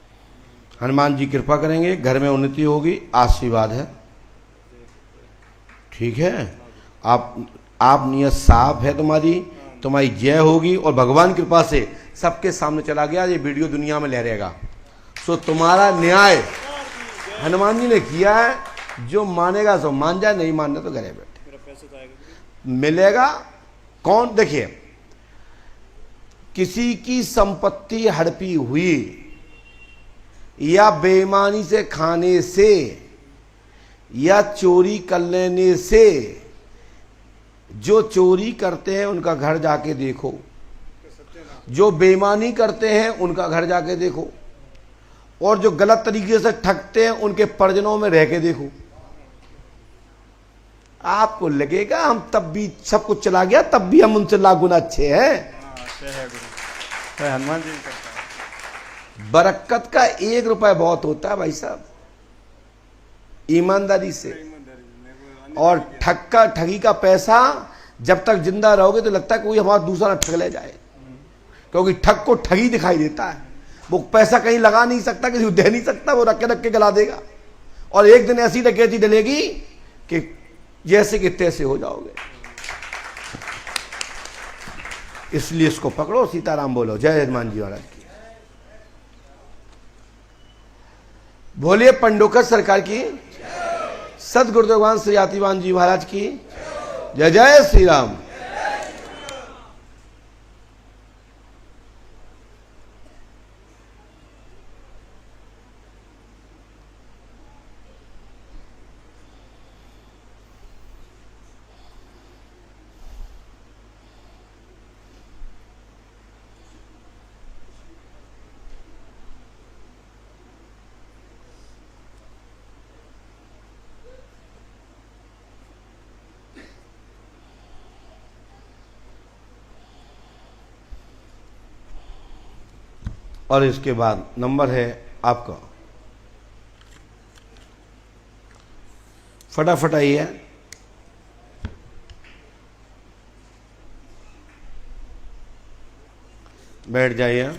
Speaker 1: हनुमान जी कृपा करेंगे, घर में उन्नति होगी, आशीर्वाद है। ठीक है, आप नियत साफ है तुम्हारी जय होगी और भगवान कृपा से सबके सामने चला गया, ये वीडियो दुनिया में लहरेगा। सो तुम्हारा न्याय हनुमान जी ने किया है, जो मानेगा सो मान जाए, नहीं मानना तो घरे बैठे मिलेगा। कौन देखिए, किसी की संपत्ति हड़पी हुई या बेईमानी से खाने से या चोरी कर लेने से, जो चोरी करते हैं उनका घर जाके देखो, जो बेईमानी करते हैं उनका घर जाके देखो, और जो गलत तरीके से ठगते हैं उनके परिजनों में रह के देखो। आपको लगेगा हम तब भी सब कुछ चला गया, तब भी हम उनसे लाख गुना अच्छे हैं।
Speaker 6: हनुमान जी करता है।
Speaker 1: बरकत का 1 रुपया बहुत होता है भाई साहब, ईमानदारी से। और ठगी का पैसा जब तक जिंदा रहोगे तो लगता है कोई हमारा दूसरा ठग ले जाए, क्योंकि ठग को ठगी दिखाई देता है। वो पैसा कहीं लगा नहीं सकता, किसी को दे नहीं सकता, वो रख के गला देगा। और एक दिन ऐसी डकैती डलेगी कि जैसे कि तैसे हो जाओगे। इसलिए इसको पकड़ो, सीताराम बोलो, जय हनुमान जी महाराज की। बोलिए पंडोकर सरकार की, सदगुरुदेव भगवान श्री आतिवान जी महाराज की जय। जय श्री राम। और इसके बाद नंबर है आपका, फटाफट आइए। बैठ जाइए।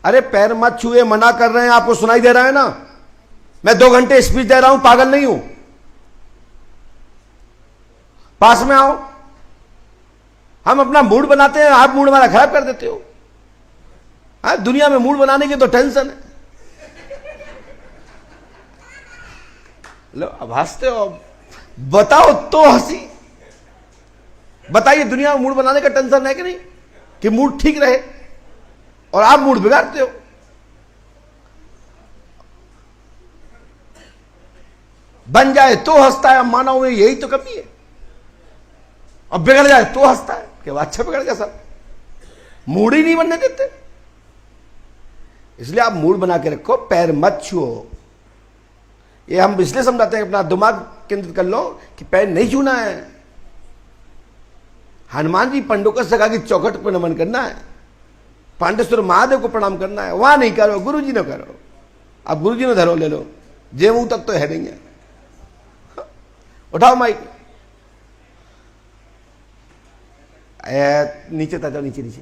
Speaker 1: अरे पैर मत छुए, मना कर रहे हैं, आपको सुनाई दे रहा है ना? मैं 2 घंटे स्पीच दे रहा हूं, पागल नहीं हूं। पास में आओ। हम अपना मूड बनाते हैं, आप मूड हमारा खराब कर देते हो। हाँ, दुनिया में मूड बनाने की तो टेंशन है। लो अब हंसते हो, बताओ तो हंसी। बताइए, दुनिया में मूड बनाने का टेंशन है कि नहीं, कि मूड ठीक रहे, और आप मूड बिगाड़ते हो। बन जाए तो हंसता है, मानव में यही तो कमी है। और बिगड़ जाए तो हंसता है कि अच्छा बिगड़ गया सब, मूड ही नहीं बनने देते। इसलिए आप मूड बना के रखो, पैर मत छुओ। ये हम इसलिए समझाते हैं, अपना दिमाग केंद्रित कर लो कि पैर नहीं छूना है। हनुमान जी पंडोकर सरकार की चौखट पर नमन करना है, पांडेश्वर महादेव को प्रणाम करना है, वहां नहीं करो, गुरु जी ने करो। अब गुरु जी ने धरो ले लो, जे मुंह तक तो है नहीं है। उठाओ माइक, नीचे तक जाओ, नीचे नीचे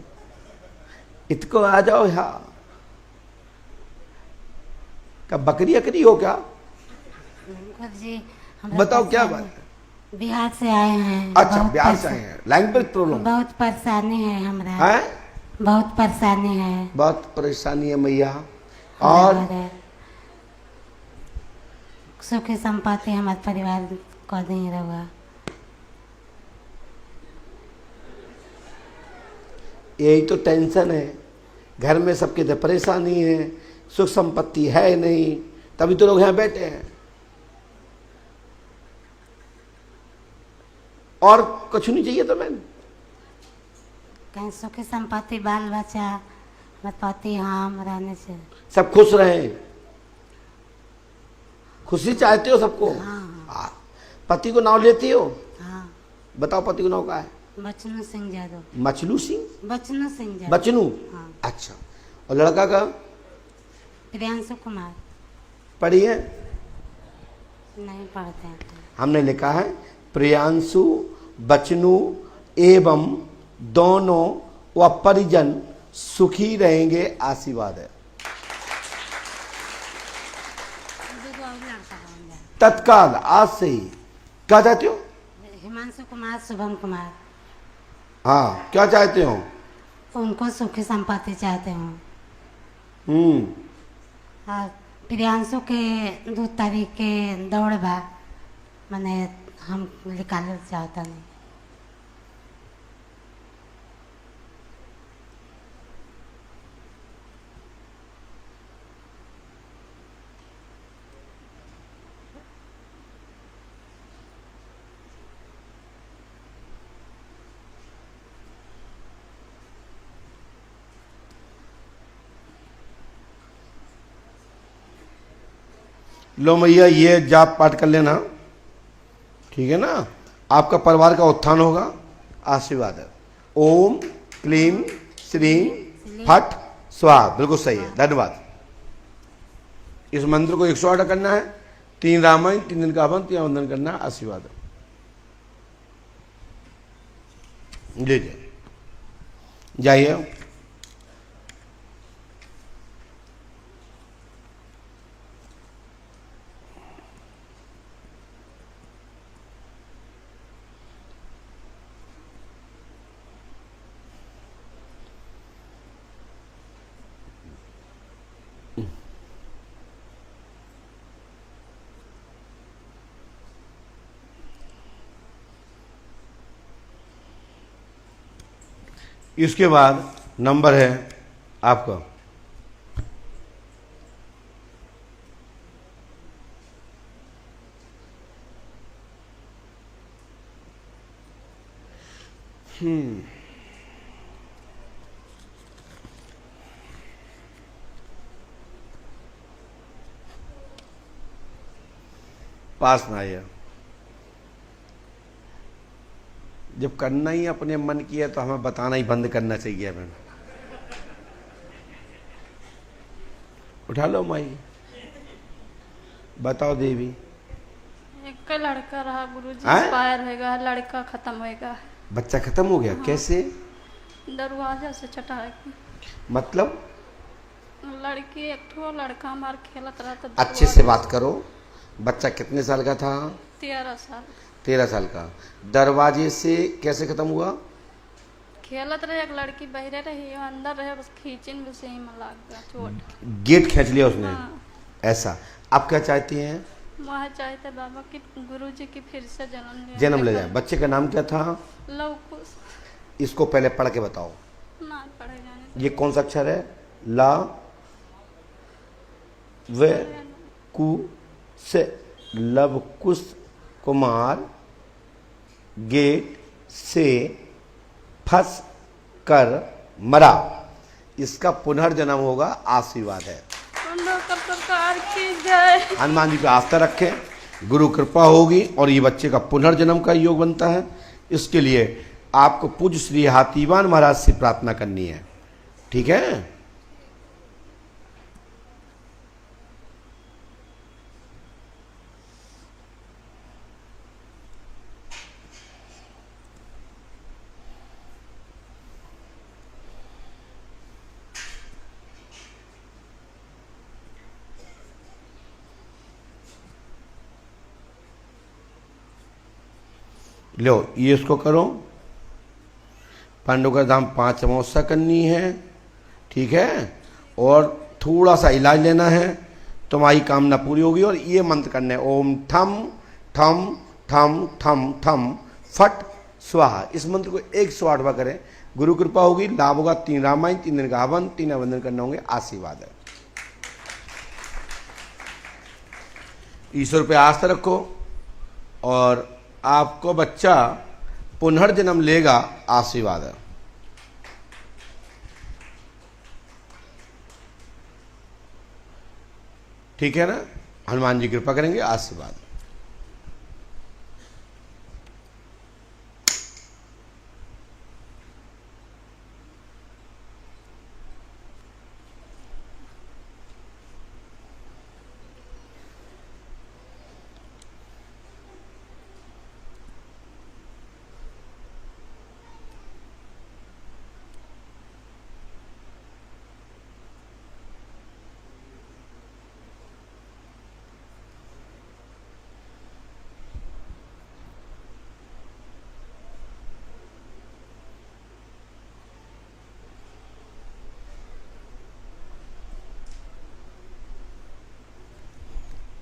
Speaker 1: इतको आ जाओ। यहाँ क्या बकरी अकरी हो क्या?
Speaker 7: जी
Speaker 1: बताओ क्या बात है?
Speaker 7: बिहार से आए हैं।
Speaker 1: अच्छा, बिहार से आए हैं, लैंग्वेज प्रॉब्लम?
Speaker 7: बहुत परेशानी है हमरा
Speaker 1: है,
Speaker 7: बहुत परेशानी है,
Speaker 1: बहुत परेशानी है मैया। और
Speaker 7: सुखी संपत्ति हमारे परिवार को नहीं रहा।
Speaker 1: यही तो टेंशन है, घर में सबके तो परेशानी है, सुख संपत्ति है नहीं, तभी तो लोग यहाँ बैठे हैं। और कुछ नहीं चाहिए तो मैंने
Speaker 7: कहीं सुखी संपत्ति, बाल बच्चा, हमारे पति हम रहने से
Speaker 1: सब खुश रहे। खुशी चाहते हो सबको?
Speaker 7: हाँ।
Speaker 1: पति को नाम लेती हो?
Speaker 7: हाँ।
Speaker 1: बताओ पति को नाम क्या है?
Speaker 7: बचनू सिंह यादव।
Speaker 1: मचलू सिंह?
Speaker 7: बचनू सिंह यादव।
Speaker 1: बचनू?
Speaker 7: हाँ।
Speaker 1: अच्छा। और लड़का का?
Speaker 7: प्रियांशु कुमार।
Speaker 1: पढ़ी है?
Speaker 7: नहीं पढ़ते हैं।
Speaker 1: हमने लिखा है प्रियांशु बचनू एवं दोनों व परिजन सुखी रहेंगे, आशीर्वाद है।
Speaker 7: बन जाए।
Speaker 1: तत्काल आज से ही। क्या चाहते हो?
Speaker 7: हिमांशु कुमार, शुभम कुमार,
Speaker 1: हाँ, क्या चाहते हो?
Speaker 7: उनको सुखी संपत्ति चाहते हूँ। और प्रियांशु के 2 तारीख के दौड़ बा, मैंने हम निकाल चाहता नहीं।
Speaker 1: लो मैया, ये जाप पाठ कर लेना, ठीक है ना? आपका परिवार का उत्थान होगा, आशीर्वाद है। ओम क्लीम श्रीम फट स्वाहा। बिल्कुल सही है, धन्यवाद। इस मंत्र को 108 करना है, 3 रामायण, 3 दिन का हवन, 3 वंदन करना है, आशीर्वाद है। लीजिए, जाइए। इसके बाद नंबर है आपका पास में आइए। जब करना ही अपने मन की है तो हमें बताना ही बंद करना चाहिए। हमें उठा लो माई, बताओ देवी।
Speaker 2: एक लड़का रहा गुरुजी,
Speaker 1: हैं?
Speaker 2: एक्सपायर होगा, लड़का खत्म होगा।
Speaker 1: बच्चा खत्म हो गया? कैसे?
Speaker 2: दरवाजा से चटा के।
Speaker 1: मतलब
Speaker 2: लड़की एक ठो लड़का मार खेलत रहा था।
Speaker 1: अच्छे से बात करो। बच्चा कितने साल का था?
Speaker 2: 13 साल।
Speaker 1: 13 साल का। दरवाजे से कैसे खत्म हुआ?
Speaker 2: खेलत रहे, एक लड़की बहरे रही, अंदर रहे, बस खींचिन में से ही में लग गया चोट।
Speaker 1: गेट खींच लिया उसने?
Speaker 2: हाँ।
Speaker 1: ऐसा। आप क्या चाहती हैं?
Speaker 2: वह चाहते बाबा कि गुरुजी की फिर से
Speaker 1: जन्म ले जाए। बच्चे का नाम क्या था?
Speaker 2: लवकुश।
Speaker 1: इसको पहले पढ़ के बताओ।
Speaker 2: ना पढ़े जाने।
Speaker 1: ये कौन सा अक्षर है? ला वे कु से। लवकुश कुमार गेट से फंस कर मरा। इसका पुनर्जन्म होगा, आशीर्वाद है।
Speaker 2: सरकार की जय।
Speaker 1: हनुमान जी पे आस्था रखें, गुरु कृपा होगी और ये बच्चे का पुनर्जन्म का योग बनता है। इसके लिए आपको पूज्य श्री हाथीवान महाराज से प्रार्थना करनी है, ठीक है? लो, ये इसको करो। पांडुका धाम 5 अमावस्या करनी है, ठीक है? और थोड़ा सा इलाज लेना है, तुम्हारी कामना पूरी होगी। और ये मंत्र करना है, ओम ठम ठम ठम ठम ठम फट स्वाहा। इस मंत्र को 108 बार करें, गुरु कृपा होगी, लाभ होगा। 3 रामायण, 3 दिन का हवन, 3 वंदन करने होंगे, आशीर्वाद है। ईश्वर पे आस्था रखो और आपको बच्चा पुनर्जन्म लेगा, आशीर्वाद है। ठीक है ना? हनुमान जी कृपा करेंगे, आशीर्वाद।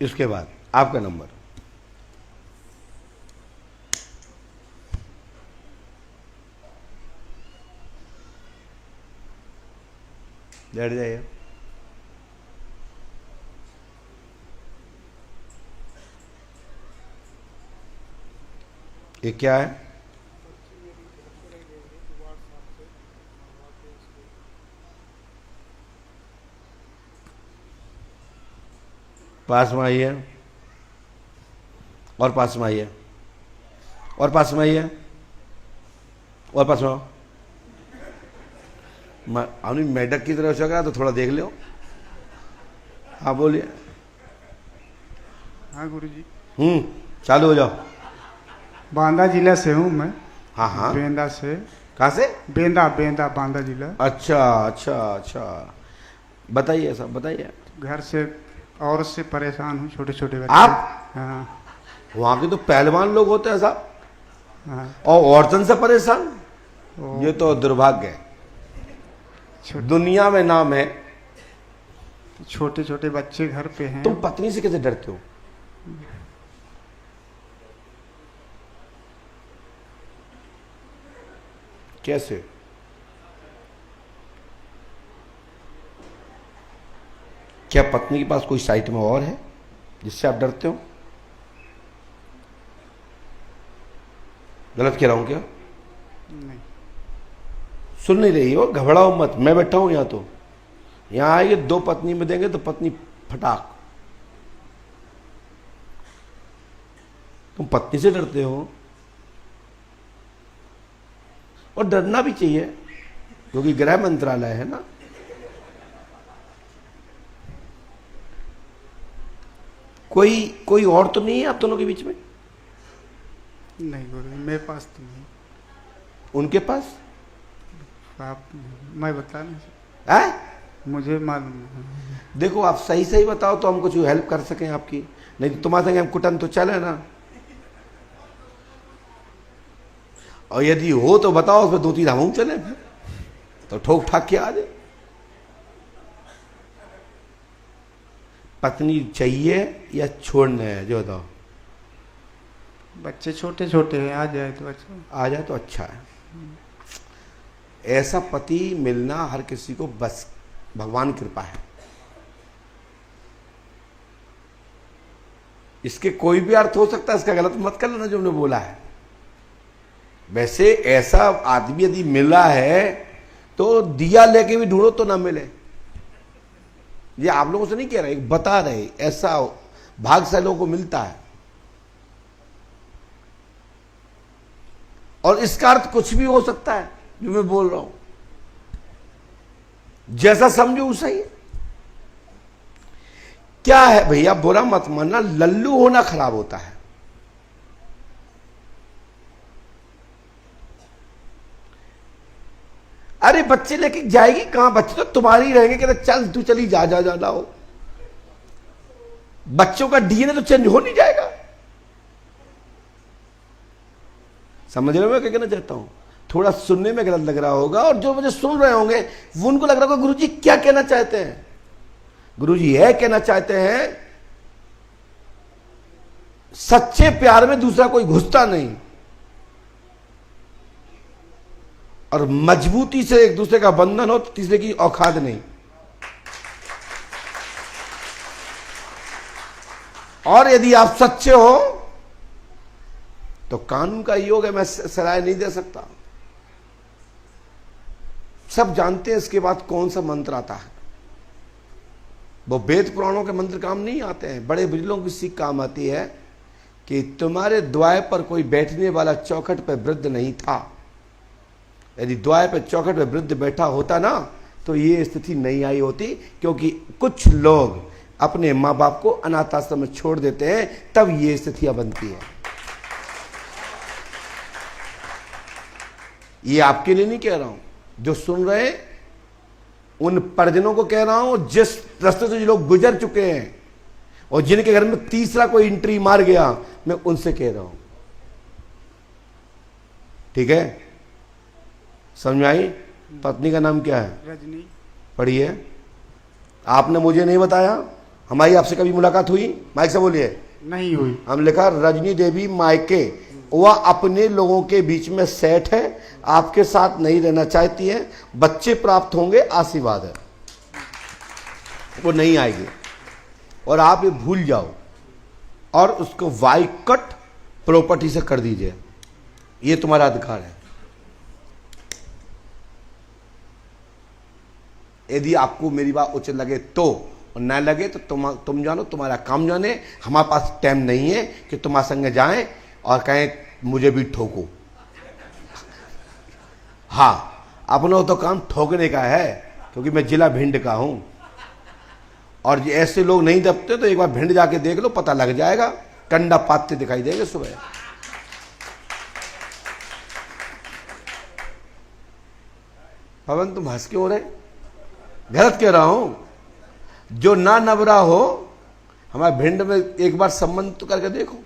Speaker 1: इसके बाद आपका नंबर। बैठ जाइए। ये क्या है? पास में आइए, और पास में आइए, और पास में आइए, और पास में आओ। अपनी मेढक की तरफ से कहा तो थोड़ा देख लो। हाँ बोलिए।
Speaker 8: हाँ गुरुजी,
Speaker 1: चालू हो जाओ।
Speaker 8: बांदा जिला से हूँ मैं।
Speaker 1: हाँ हाँ।
Speaker 8: बेंदा से।
Speaker 1: कहाँ से?
Speaker 8: बेंदा बांदा जिला।
Speaker 1: अच्छा अच्छा अच्छा, बताइए सब बताइए।
Speaker 8: घर से औरत से परेशान हूँ, छोटे छोटे बच्चे।
Speaker 1: आप?
Speaker 8: हाँ
Speaker 1: वहाँ के तो पहलवान लोग होते हैं साहब,
Speaker 8: हाँ।
Speaker 1: और औरतन से परेशान,
Speaker 8: ओ,
Speaker 1: ये तो दुर्भाग्य है। दुनिया में नाम है।
Speaker 8: छोटे छोटे बच्चे घर पे हैं।
Speaker 1: तुम पत्नी से कैसे डरते हो? कैसे? क्या पत्नी के पास कोई साइट में और है जिससे आप डरते हो? गलत कह रहा हूं क्या?
Speaker 8: नहीं।
Speaker 1: सुन नहीं रही हो? घबराओ मत, मैं बैठा हूं यहां। तो यहां आइए, दो पत्नी में देंगे तो पत्नी फटाक। तुम पत्नी से डरते हो, और डरना भी चाहिए क्योंकि गृह मंत्रालय है ना। कोई और तो नहीं है आप दोनों के बीच में?
Speaker 8: नहीं गुरुजी, मेरे पास तो नहीं।
Speaker 1: उनके पास?
Speaker 8: आप, मैं बता नहीं सकता।
Speaker 1: है?
Speaker 8: मुझे मालूम नहीं।
Speaker 1: देखो आप सही सही बताओ तो हम कुछ हेल्प कर सकें आपकी, नहीं तो तुम्हारे संग हम कुटन तो चले ना। और यदि हो तो बताओ, उसमें दो तीन हम चले फिर तो ठोक ठाक के आ जाए। पत्नी चाहिए या छोड़ना है, जो बताओ।
Speaker 8: बच्चे छोटे छोटे हैं, आ जाए तो अच्छा।
Speaker 1: आ जाए तो अच्छा है। ऐसा पति मिलना हर किसी को बस भगवान की कृपा है। इसके कोई भी अर्थ हो सकता है, इसका गलत मत कर लेना जो हमने बोला है। वैसे ऐसा आदमी यदि मिला है तो दिया लेके भी ढूंढो तो ना मिले। ये आप लोगों से नहीं कह रहे, बता रहे, ऐसा भाग्यशाली लोगों को मिलता है। और इसका अर्थ कुछ भी हो सकता है जो मैं बोल रहा हूं, जैसा समझो उसा ही है। क्या है भैया, बुरा मत मानना, लल्लू होना खराब होता है। अरे बच्चे लेके जाएगी कहां? बच्चे तो तुम्हारी रहेंगे, कहते चल तू चली जा जा जा हो। बच्चों का डीएनए तो चेंज हो नहीं जाएगा। समझ रहे हो मैं क्या कहना चाहता हूं? थोड़ा सुनने में गलत लग रहा होगा, और जो मुझे सुन रहे होंगे वो उनको लग रहा होगा गुरुजी क्या कहना चाहते हैं। गुरुजी यह कहना चाहते हैं, सच्चे प्यार में दूसरा कोई घुसता नहीं, और मजबूती से एक दूसरे का बंधन हो तो तीसरे की औकात नहीं। और यदि आप सच्चे हो तो कानून का योग है, मैं सलाह नहीं दे सकता। सब जानते हैं इसके बाद कौन सा मंत्र आता है। वो वेद पुराणों के मंत्र काम नहीं आते हैं, बड़े बुजुर्गों की सीख काम आती है कि तुम्हारे द्वार पर कोई बैठने वाला चौखट पर वृद्ध नहीं था। यदि द्वार पर चौखट पर वृद्ध बैठा होता ना तो ये स्थिति नहीं आई होती, क्योंकि कुछ लोग अपने माँ बाप को अनाथ आश्रम में छोड़ देते हैं, तब ये स्थितियां बनती है। ये आपके लिए नहीं कह रहा हूं, जो सुन रहे उन परिजनों को कह रहा हूं, जिस रास्ते से जो लोग गुजर चुके हैं और जिनके घर में तीसरा कोई एंट्री मार गया, मैं उनसे कह रहा हूं। ठीक है, समझ में आई? पत्नी का नाम क्या है?
Speaker 8: रजनी।
Speaker 1: पढ़िए। आपने मुझे नहीं बताया, हमारी आपसे कभी मुलाकात हुई? माइक से बोलिए।
Speaker 8: नहीं हुई।
Speaker 1: हम लिखा रजनी देवी मायके, वह अपने लोगों के बीच में सेट है, आपके साथ नहीं रहना चाहती है, बच्चे प्राप्त होंगे, आशीर्वाद है। वो नहीं आएगी और आप ये भूल जाओ और उसको वाइकट प्रॉपर्टी से कर दीजिए, ये तुम्हारा अधिकार है। यदि आपको मेरी बात उचित लगे तो, और ना लगे तो तुम जानो, तुम्हारा काम जाने। हमारे पास टाइम नहीं है कि तुम्हारे संग जाएं और कहें मुझे भी ठोको। हाँ, अपना तो काम ठोकने का है, क्योंकि मैं जिला भिंड का हूं और ये ऐसे लोग नहीं दबते, तो एक बार भिंड जाके देख लो, पता लग जाएगा। कंडा पाते दिखाई देंगे सुबह। पवन तुम हंस क्यों रहे? गलत कह रहा हूं। जो ना नबरा हो, हमारे भिंड में एक बार संबंध तो करके देखो,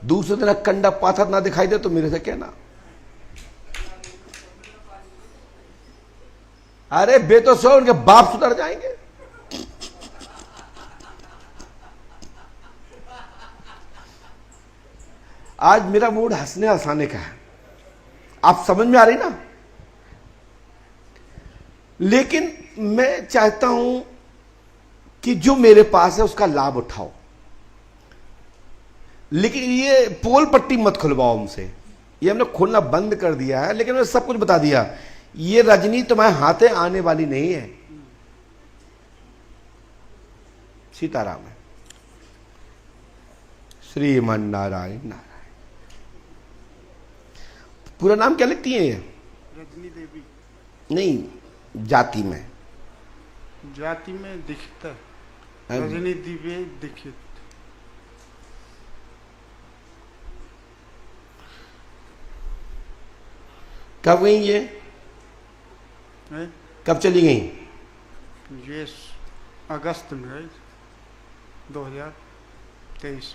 Speaker 1: दूसरे दिन कंडा पाथर ना दिखाई दे तो मेरे से कहना। अरे बेतो सो, उनके बाप सुधर जाएंगे। आज मेरा मूड हंसने हंसाने का है, आप समझ में आ रही ना? लेकिन मैं चाहता हूं कि जो मेरे पास है उसका लाभ उठाओ, लेकिन ये पोल पट्टी मत खुलवाओ हमसे। ये हमने खोलना बंद कर दिया है, लेकिन मैंने सब कुछ बता दिया। ये रजनी तुम्हारे हाथे आने वाली नहीं है। सीताराम है। श्रीमन नारायण नारायण। पूरा नाम क्या लिखती है ये?
Speaker 8: रजनी देवी।
Speaker 1: नहीं, जाति में।
Speaker 8: जाति में दीक्षित। रजनी दिव्य दीक्षित।
Speaker 1: कब गई ये?
Speaker 8: है?
Speaker 1: कब चली गई?
Speaker 8: ये अगस्त में है, 2023।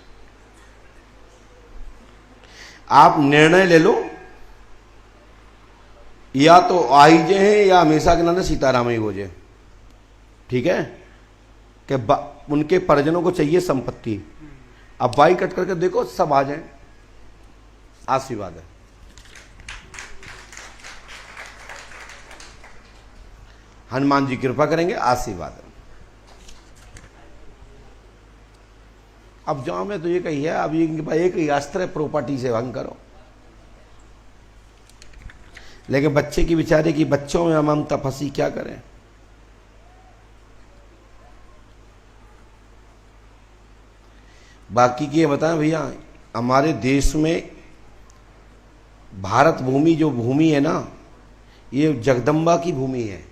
Speaker 1: आप निर्णय ले लो, या तो आई जे हैं या हमेशा के नाम सीताराम ही हो जाए। ठीक है कि उनके परिजनों को चाहिए संपत्ति। अब बाई कट करके देखो, सब आ जाए, आशीर्वाद है। हनुमान जी कृपा करेंगे, आशीर्वाद है। अब जाओ, मैं तो ये कही है, अब इनके पास एक ही अस्त्र है, प्रॉपर्टी से भंग करो। लेकिन बच्चे की बेचारे की बच्चों में ममता फंसी, क्या करें? बाकी की ये बताएं भैया, हमारे देश में भारत भूमि जो भूमि है ना, ये जगदम्बा की भूमि है,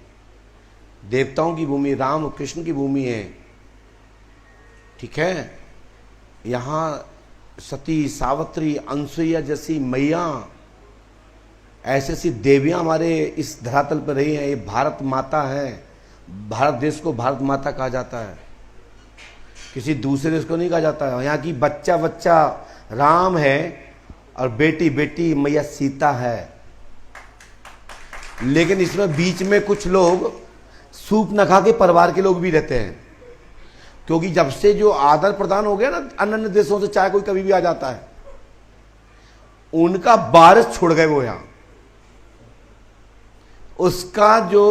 Speaker 1: देवताओं की भूमि, राम कृष्ण की भूमि है। ठीक है, यहाँ सती सावित्री अनसुईया जैसी मैया, ऐसी ऐसी देवियां हमारे इस धरातल पर रही हैं। ये भारत माता है। भारत देश को भारत माता कहा जाता है, किसी दूसरे देश को नहीं कहा जाता है। यहाँ की बच्चा बच्चा राम है और बेटी बेटी मैया सीता है। लेकिन इसमें बीच में कुछ लोग सूप न खा के परिवार के लोग भी रहते हैं, क्योंकि जब से जो आदर प्रदान हो गया ना अन्य देशों से, चाहे कोई कभी भी आ जाता है, उनका बारिश छोड़ गए वो यहां। उसका जो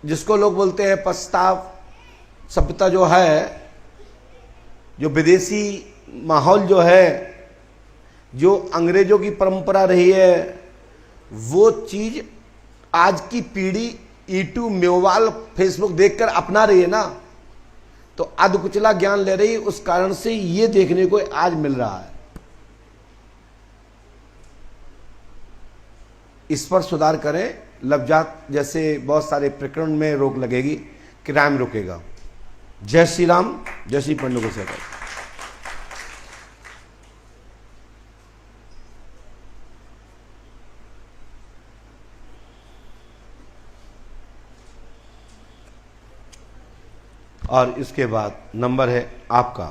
Speaker 1: जिसको लोग बोलते हैं पछताव सभ्यता जो है, जो विदेशी माहौल जो है, जो अंग्रेजों की परंपरा रही है, वो चीज आज की पीढ़ी यूट्यूब मोबाइल फेसबुक देखकर अपना रही है ना, तो अधकुचला ज्ञान ले रही, उस कारण से ये देखने को आज मिल रहा है। इस पर सुधार करें। लवजात जैसे बहुत सारे प्रकरण में रोक लगेगी, क्राइम रुकेगा। जय श्री राम, जय श्री पंडुको से। और इसके बाद नंबर है आपका।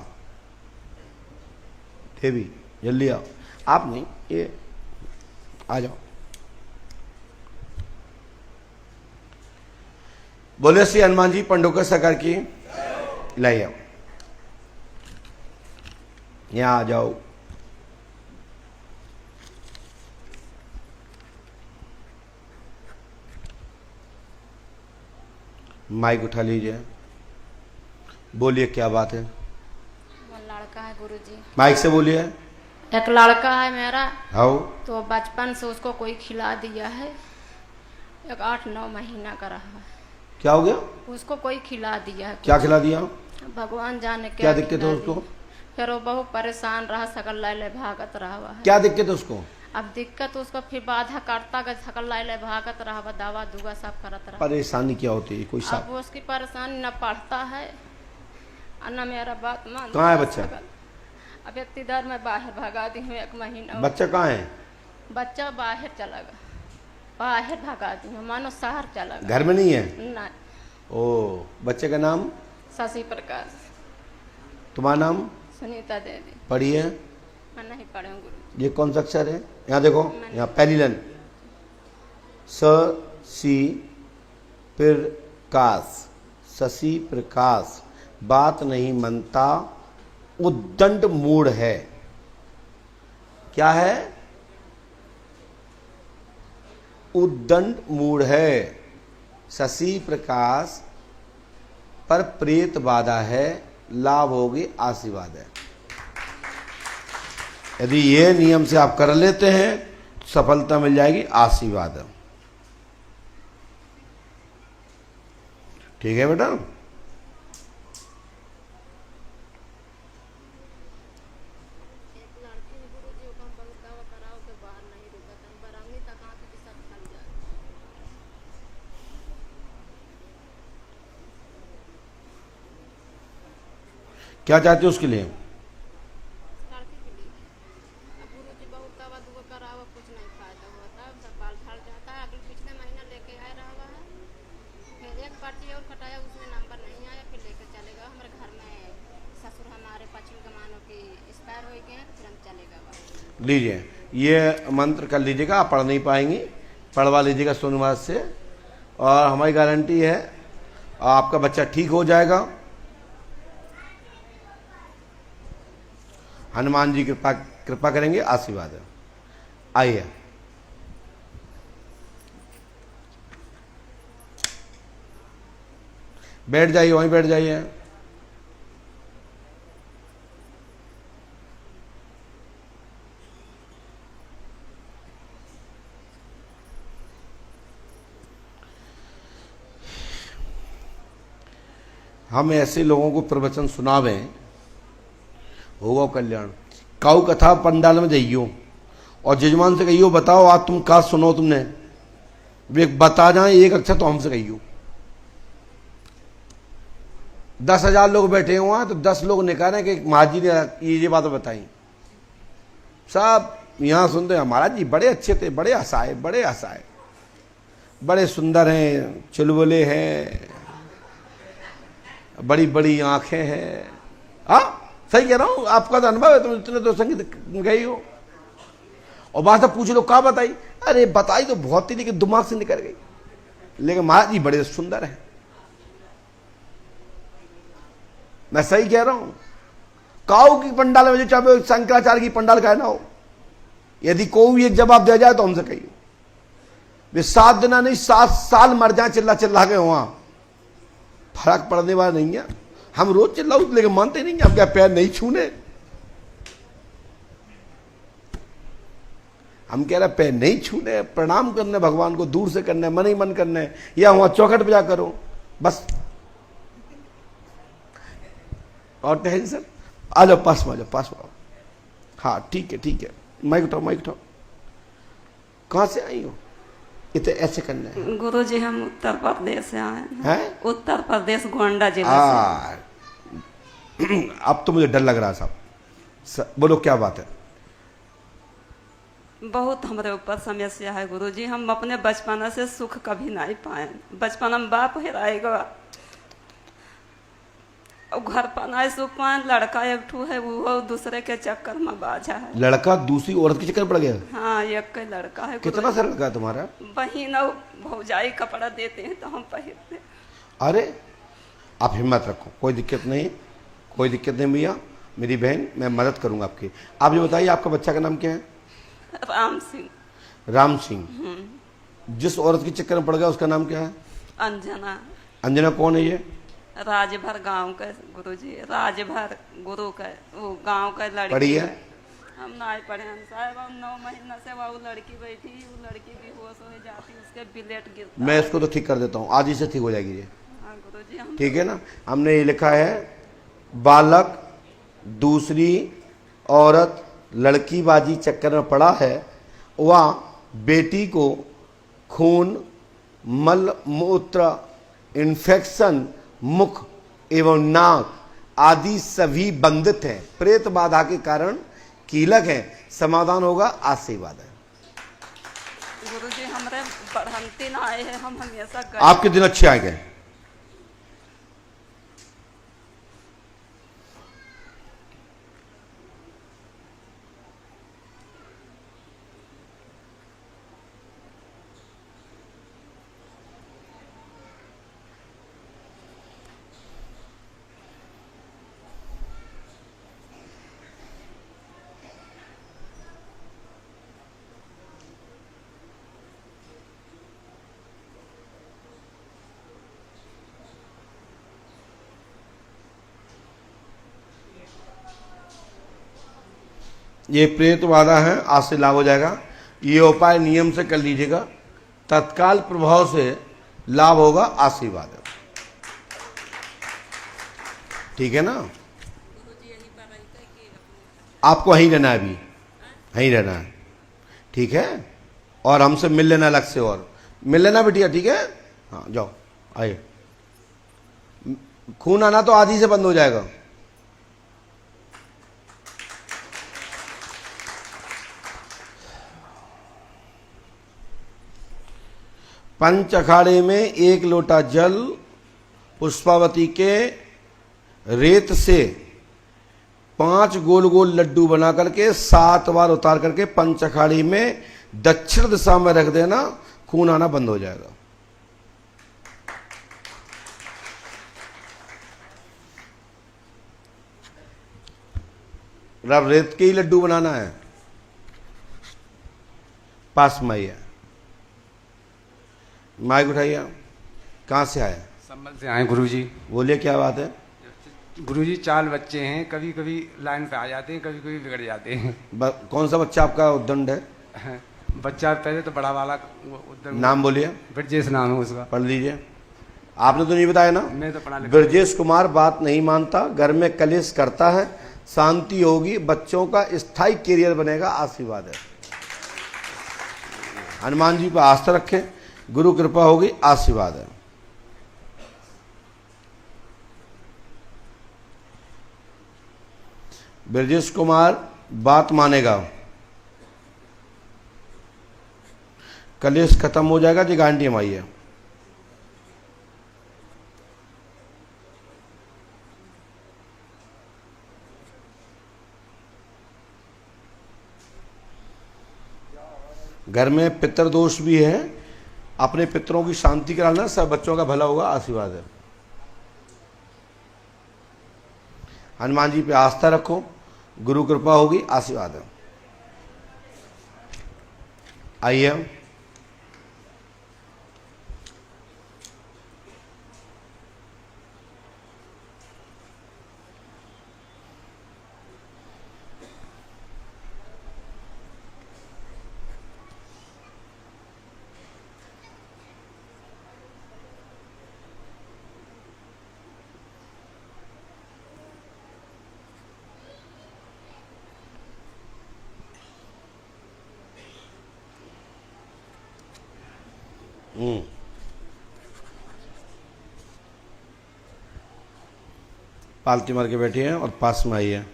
Speaker 1: देवी जल्दी आओ। आप नहीं, ये आ जाओ। बोले श्री हनुमान जी पंडोकर सरकार की। लाइए आओ, यहाँ आ जाओ। माइक उठा लीजिए, बोलिए क्या बात है।
Speaker 9: वो लड़का है गुरुजी,
Speaker 1: माइक से बोलिए।
Speaker 9: एक लड़का है मेरा,
Speaker 1: आओ।
Speaker 9: तो बचपन से उसको कोई खिला दिया है, एक 8-9 महीना का रहा है।
Speaker 1: क्या हो गया?
Speaker 9: उसको कोई खिला दिया है।
Speaker 1: क्या खिला दिया?
Speaker 9: भगवान जाने
Speaker 1: क्या दिक्कत है
Speaker 9: खिला
Speaker 1: उसको?
Speaker 9: दिया। फिर वो बहुत परेशान रहा, सकल लाइले भागत रहा हुआ है।
Speaker 1: क्या दिक्कत है उसको?
Speaker 9: अब दिक्कत उसको फिर बाधा करता गया, सकल लाइले भागत रहा हुआ, दवा दुआ सब करत रहा।
Speaker 1: परेशानी क्या होती है? कोई
Speaker 9: अब
Speaker 1: साथ?
Speaker 9: उसकी परेशानी न पढ़ता है और न मेरा बात मान।
Speaker 1: कहाँ है बच्चा?
Speaker 9: अब इतनी में बाहर भगा दी हूँ 1 महीना।
Speaker 1: बच्चा कहाँ है?
Speaker 9: बच्चा बाहर चला गया, बाहर भगा दी हूँ, मानो शहर चला गया।
Speaker 1: घर में नहीं है?
Speaker 9: नहीं।
Speaker 1: ओ, बच्चे का नाम?
Speaker 9: शशि प्रकाश।
Speaker 1: तुम्हारा नाम?
Speaker 9: सुनीता देवी।
Speaker 1: पढ़िए।
Speaker 9: मैं नहीं पढ़े हूँ गुरु।
Speaker 1: ये कौन सा अक्षर है? यहाँ देखो, यहाँ पहली लाइन, शशि प्रकाश। शशि प्रकाश बात नहीं मानता, उद्दंड मूड है। क्या है? उद्दंड मूड है। शशि प्रकाश पर प्रेत बाधा है, लाभ होगी आशीर्वाद है। यदि ये नियम से आप कर लेते हैं तो सफलता मिल जाएगी, आशीर्वाद है। ठीक है बेटा? क्या चाहते हो उसके लिए? लीजिए, ये मंत्र कर लीजिएगा, आप पढ़ नहीं पाएंगी, पढ़वा लीजिएगा सोनवार से, और हमारी गारंटी है आपका बच्चा ठीक हो जाएगा। हनुमान जी कृपा करेंगे, आशीर्वाद है। आइए, बैठ जाइए, वहीं बैठ जाइए। हम ऐसे लोगों को प्रवचन सुनावें, होगा कल्याण। काऊ कथा पंडाल में जाइयो और जजमान से कहियो, बताओ आज तुम का सुनो, तुमने वे बता जाए एक अक्षर तो हमसे कहियो। 10,000 लोग बैठे हुए हैं तो 10 लोग निकालें कि महाराज जी ने ये बात बताई। सब यहाँ सुनते हैं, महाराज जी बड़े अच्छे थे, बड़े हंसाए, बड़े हंसाए, बड़े सुंदर हैं, चुलबुले हैं, बड़ी बड़ी आंखें हैं। हाँ सही कह रहा हूं, आपका तो अनुभव है, तुम इतने तो संगीत गई हो। और बात से पूछ लो क्या बताई? अरे बताई तो बहुत ही, लेकिन दिमाग से निकल गई। लेकिन महाराज जी बड़े सुंदर हैं। मैं सही कह रहा हूं। काऊ की पंडाल में जो चाहे शंकराचार्य की पंडाल का है ना हो, यदि कोई एक जवाब दिया जाए तो हमसे कहिए। वे 7 दिन नहीं 7 साल मर जाए चिल्ला चिल्ला के, वहां फर्क पड़ने वाला नहीं है। हम रोज चिल्लाओ लेकिन मानते नहीं, हम क्या पैर नहीं छूने? हम कह रहे पैर नहीं छूने, प्रणाम करने भगवान को, दूर से करने, मन ही मन करने, या वहां चौखट पे जा करो बस। और टेंशन आ जाओ, पास में आ जाओ, पास में आओ। हाँ ठीक है, ठीक है, माइक उठाओ, माइक उठाओ। कहां से आई हो? इतने ऐसे करना है।
Speaker 2: गुरुजी हम उत्तर प्रदेश से आए
Speaker 1: हैं।
Speaker 2: उत्तर प्रदेश गोंडा जिला से।
Speaker 1: अब तो मुझे डर लग रहा है साहब, बोलो क्या बात है?
Speaker 2: बहुत हमारे ऊपर समस्या है गुरुजी, हम अपने बचपना से सुख कभी नहीं पाए। बचपना में बाप हेराएगा, घर पर नहीं सुख पाए। लड़का एक ठू है, वो दूसरे के चक्कर में बाजा है।
Speaker 1: लड़का दूसरी औरत के चक्कर पड़ गया?
Speaker 2: हाँ, एक के लड़का है।
Speaker 1: कितना सा लड़का है तुम्हारा?
Speaker 2: बहन और भौजाई कपड़ा देते हैं तो हम पहनते।
Speaker 1: अरे आप हिम्मत रखो, कोई दिक्कत नहीं, कोई दिक्कत नहीं भैया, मेरी बहन, मैं मदद करूंगा आपकी। आप ये बताइए आपका बच्चा का नाम क्या है?
Speaker 2: राम सिंह।
Speaker 1: राम सिंह। जिस औरत के चक्कर में पड़ गया उसका नाम क्या है?
Speaker 2: अंजना।
Speaker 1: अंजना कौन है ये?
Speaker 2: राजभर गांव का गुरुजी, राजभर गुरु का, वो गांव का लड़की
Speaker 1: पढ़ी है?
Speaker 2: हम नहीं पढ़े हैं साहब, हम 9 महीना से वो लड़की बैठी, वो लड़की बेहोश हो जाती, उसके बिलेट गिरता।
Speaker 1: मैं इसको तो ठीक कर देता हूँ, आज ही से ठीक हो जाएगी ये।
Speaker 2: हाँ गुरुजी, हम
Speaker 1: ठीक है ना। हमने ये लिखा है, बालक दूसरी औरत लड़कीबाजी चक्कर में पड़ा है, वह बेटी को खून, मल मूत्र, इन्फेक्शन, मुख एवं नाक आदि सभी बंधित हैं, प्रेत बाधा के कारण कीलक है, समाधान होगा, आशीर्वाद है।
Speaker 2: गुरुजी हमारे बढ़ंती ना आए हैं, हम हमेशा
Speaker 1: आपके दिन अच्छे आए गए। ये प्रेत बाधा है, आज से लाभ हो जाएगा। ये उपाय नियम से कर लीजिएगा, तत्काल प्रभाव से लाभ होगा, आशीर्वाद है। ठीक है ना। आपको वहीं रहना है, अभी वहीं रहना है, ठीक है। और हमसे मिल लेना, अलग से और मिल लेना बिटिया, ठीक है। हाँ जाओ, आइए। खून आना तो आधी से बंद हो जाएगा। पंच अखाड़े में 1 लोटा जल पुष्पावती के रेत से 5 गोल गोल लड्डू बना करके 7 बार उतार करके पंच अखाड़ी में दक्षिण दिशा में रख देना, खून आना बंद हो जाएगा। रब रेत के ही लड्डू बनाना है। पास में आइए, माइक उठाइए। कहाँ से आए?
Speaker 8: संबल से आए गुरुजी।
Speaker 1: बोलिए क्या बात है?
Speaker 8: गुरुजी 4 बच्चे हैं, कभी कभी लाइन पे आ जाते हैं, कभी कभी बिगड़ जाते हैं।
Speaker 1: कौन सा बच्चा आपका उद्दंड है?
Speaker 8: बच्चा पहले तो बड़ा वाला उधर,
Speaker 1: नाम बोलिए।
Speaker 8: ब्रजेश नाम है उसका।
Speaker 1: पढ़ लीजिए। आपने तो नहीं बताया ना?
Speaker 8: मैं तो पढ़ा लिखा।
Speaker 1: ब्रजेश कुमार बात नहीं मानता, घर में कलेश करता है, शांति होगी, बच्चों का स्थायी कैरियर बनेगा, आशीर्वाद है। हनुमान जी पर आस्था रखें, गुरु कृपा होगी, आशीर्वाद है। ब्रजेश कुमार बात मानेगा, कलेश खत्म हो जाएगा जी, गारंटी हमारी है। घर में पितृ दोष भी है, अपने पितरों की शांति कराना, सब बच्चों का भला होगा, आशीर्वाद है। हनुमान जी पे आस्था रखो, गुरु कृपा होगी, आशीर्वाद है। आइए। पालती मार के बैठी है और पास में आई है।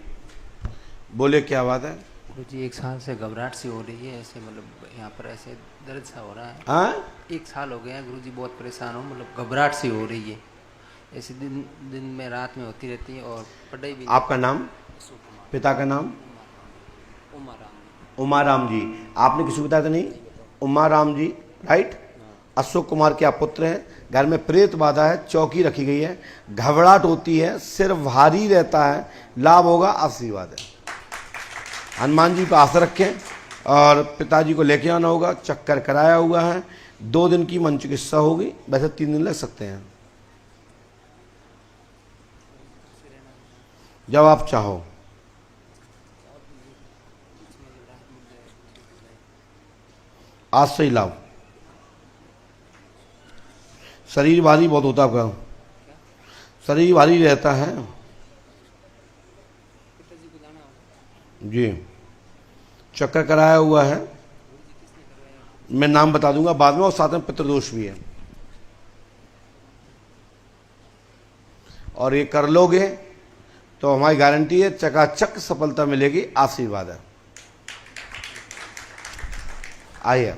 Speaker 1: बोले क्या बात है?
Speaker 10: गुरुजी 1 साल से घबराहट सी हो रही है, ऐसे मतलब यहाँ पर ऐसे दर्द सा हो रहा है।
Speaker 1: हाँ?
Speaker 10: 1 साल हो गया है गुरुजी, बहुत परेशान हूँ, मतलब घबराहट सी हो रही है, ऐसे दिन में रात में होती रहती है, और पढ़ाई भी।
Speaker 1: आपका नाम? पिता का नाम?
Speaker 10: उमा राम।
Speaker 1: उमा राम जी। आपने किसी को बताया था? नहीं, उमा राम जी, राइट। अशोक कुमार के आप पुत्र हैं, घर में प्रेत बाधा है, चौकी रखी गई है, घबराहट होती है, सिर भारी रहता है, लाभ होगा, आशीर्वाद है। हनुमान जी पर आस्था रखें और पिताजी को लेके आना होगा। चक्कर कराया हुआ है, 2 दिन की मन चिकित्सा होगी, वैसे 3 दिन लग सकते हैं, जब आप चाहो। आज से ही लाभ। शरीर भारी बहुत होता है आपका, शरीर भारी रहता है जी। चक्कर कराया हुआ है, मैं नाम बता दूंगा बाद में, और साथ में पितृदोष भी है। और ये कर लोगे तो हमारी गारंटी है चकाचक सफलता मिलेगी, आशीर्वाद है। आइए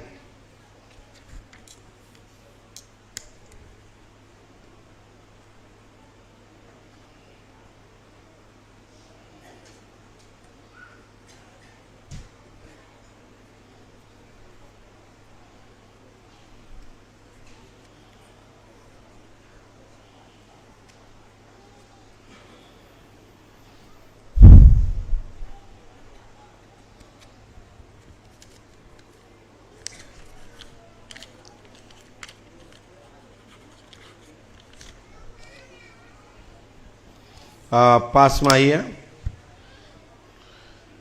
Speaker 1: पास में आइए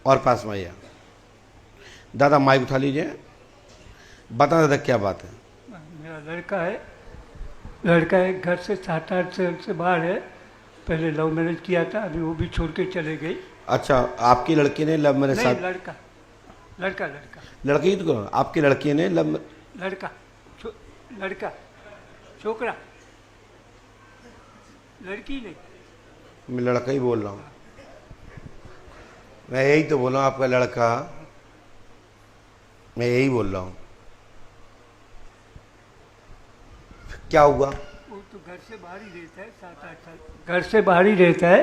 Speaker 1: और पास में आइए। दादा माइक उठा लीजिए, बता दादा क्या बात है।
Speaker 11: मेरा लड़का है, घर से 7-8 साल से बाहर है। पहले लव मैरिज किया था, अभी वो भी छोड़ के चले गई।
Speaker 1: अच्छा, आपकी लड़की ने लव मैरिज?
Speaker 11: नहीं, लड़का
Speaker 1: लड़की तो आपकी लड़की ने लव
Speaker 11: छोकरा, लड़की नहीं।
Speaker 1: मैं लड़का ही बोल रहा हूँ, मैं यही तो बोल रहा हूँ, आपका लड़का, मैं यही बोल रहा हूँ। क्या हुआ?
Speaker 11: वो तो घर से बाहर ही रहता है, 7-8 साल घर से बाहर ही रहता है,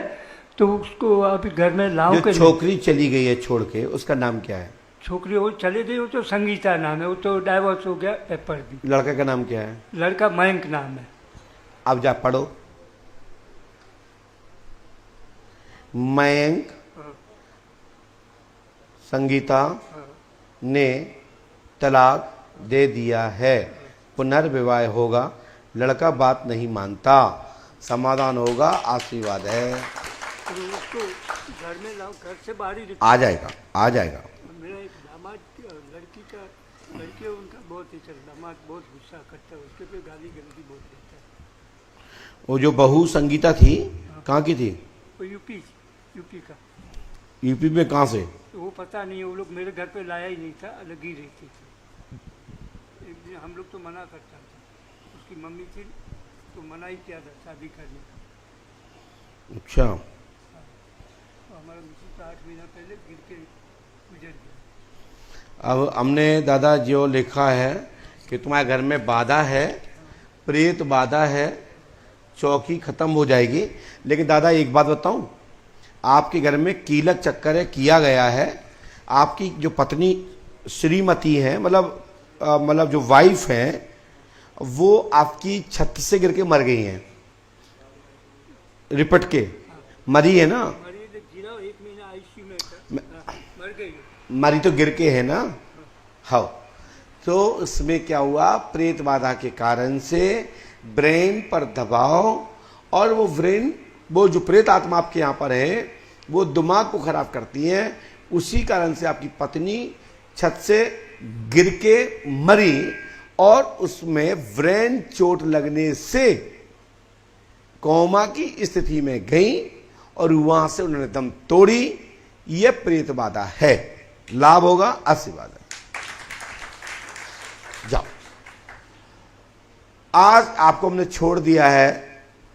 Speaker 11: तो उसको अभी घर में लाओ के।
Speaker 1: छोकरी चली गई है छोड़ के, उसका नाम क्या है?
Speaker 11: छोकरी वो चले गई, वो तो संगीता नाम है, वो तो डाइवोर्स हो गया पेपर भी।
Speaker 1: लड़का का नाम क्या है?
Speaker 11: लड़का मयंक नाम है।
Speaker 1: अब जा पढ़ो। मयंक संगीता ने तलाक दे दिया है, पुनर्विवाह होगा, लड़का बात नहीं मानता, समाधान होगा, आशीर्वाद है।
Speaker 11: तो उसको घर में लाओ, घर से बाहर ही
Speaker 1: आ जाएगा।
Speaker 11: मेरा एक दामाद, लड़की उनका बहुत ही दामाद बहुत गुस्सा करता है, उसके पे गाली गंदी बहुत देता है।
Speaker 1: वो जो बहू संगीता थी, कहाँ की थी?
Speaker 11: वो यूपी का।
Speaker 1: यूपी में कहाँ से?
Speaker 11: तो वो पता नहीं, वो लोग मेरे घर पे लाया ही नहीं था, अलग ही रहती थी। एक दिन हम लोग तो मना करता था, उसकी मम्मी थी तो मना ही किया था शादी करने का।
Speaker 1: अच्छा,
Speaker 11: तो हमारा मिसेस तो 8 महीना पहले गिर के गुजर गया।
Speaker 1: अब हमने दादा जो लिखा है कि तुम्हारे घर में बाधा है, प्रेत बाधा है, चौकी खत्म हो जाएगी। लेकिन दादा एक बात बताऊं, आपके घर में कीलक चक्कर है, किया गया है। आपकी जो पत्नी श्रीमती है, मतलब जो वाइफ है, वो आपकी छत से गिर के मर गई हैं, रिपट के मरी है ना? मरी तो गिर के है ना? हाँ, तो इसमें क्या हुआ, प्रेत बाधा के कारण से ब्रेन पर दबाव, और वो जो प्रेत आत्मा आपके यहाँ पर है, वो दिमाग को खराब करती है। उसी कारण से आपकी पत्नी छत से गिर के मरी, और उसमें ब्रेन चोट लगने से कोमा की स्थिति में गई, और वहां से उन्होंने दम तोड़ी। यह प्रेत बाधा है, लाभ होगा, आशीर्वाद है। जाओ, आज आपको हमने छोड़ दिया है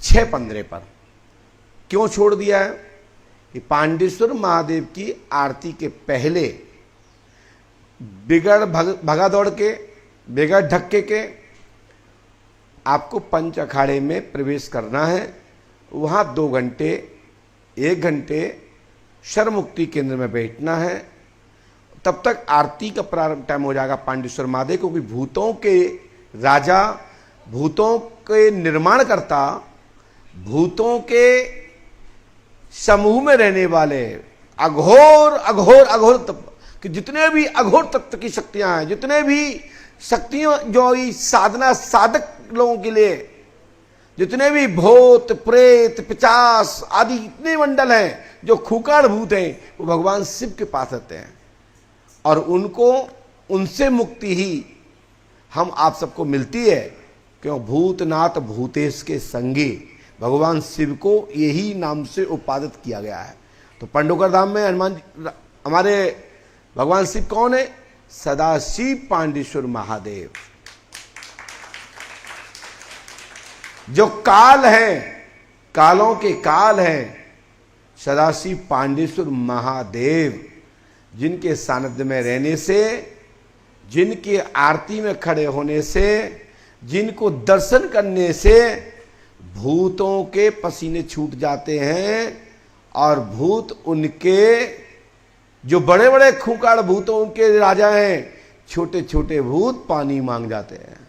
Speaker 1: 6-15 पर। क्यों छोड़ दिया है? कि पांडेश्वर महादेव की आरती के पहले बिगड़ भगा दौड़ के, बिगड़ ढक्के के आपको पंच अखाड़े में प्रवेश करना है। वहां 2 घंटे 1 घंटे शर्म मुक्ति केंद्र में बैठना है। तब तक आरती का प्रारंभ टाइम हो जाएगा पांडेश्वर महादेव, क्योंकि भूतों के राजा भूतों के निर्माण करता, भूतों के समूह में रहने वाले अघोर अघोर अघोर कि जितने भी अघोर तत्व की शक्तियां हैं, जितने भी शक्तियां जो इस साधना साधक लोगों के लिए, जितने भी भूत प्रेत पिचास आदि इतने मंडल हैं जो खूंखार भूत हैं, वो भगवान शिव के पास रहते हैं और उनको उनसे मुक्ति ही हम आप सबको मिलती है। क्यों? भूतनाथ भूतेश के संगी, भगवान शिव को यही नाम से उपादित किया गया है। तो पंडोकर धाम में हनुमान हमारे भगवान शिव कौन है? सदाशिव पांडेश्वर महादेव। जो काल है, कालों के काल हैं, सदाशिव पांडेश्वर महादेव, जिनके सानिध्य में रहने से, जिनकी आरती में खड़े होने से, जिनको दर्शन करने से भूतों के पसीने छूट जाते हैं और भूत उनके, जो बड़े बड़े खूंखार भूतों उनके राजा हैं, छोटे छोटे भूत पानी मांग जाते हैं।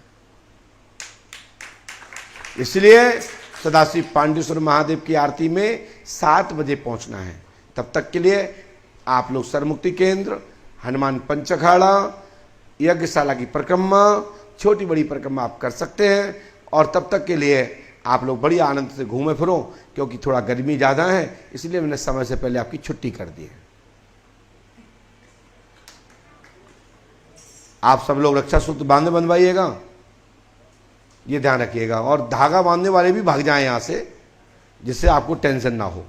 Speaker 1: इसलिए सदाशिव पांडेश्वर महादेव की आरती में 7 बजे पहुंचना है। तब तक के लिए आप लोग सरमुक्ति केंद्र, हनुमान पंचखाड़ा, यज्ञशाला की परिक्रमा, छोटी बड़ी परिक्रमा आप कर सकते हैं। और तब तक के लिए आप लोग बड़ी आनंद से घूमे फिरो, क्योंकि थोड़ा गर्मी ज़्यादा है, इसलिए मैंने समय से पहले आपकी छुट्टी कर दी है। आप सब लोग रक्षा सूत्र बांधे बंधवाइएगा, ये ध्यान रखिएगा। और धागा बांधने वाले भी भाग जाएं यहां से, जिससे आपको टेंशन ना हो।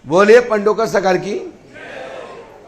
Speaker 1: बोलिए पंडोकर सरकार की।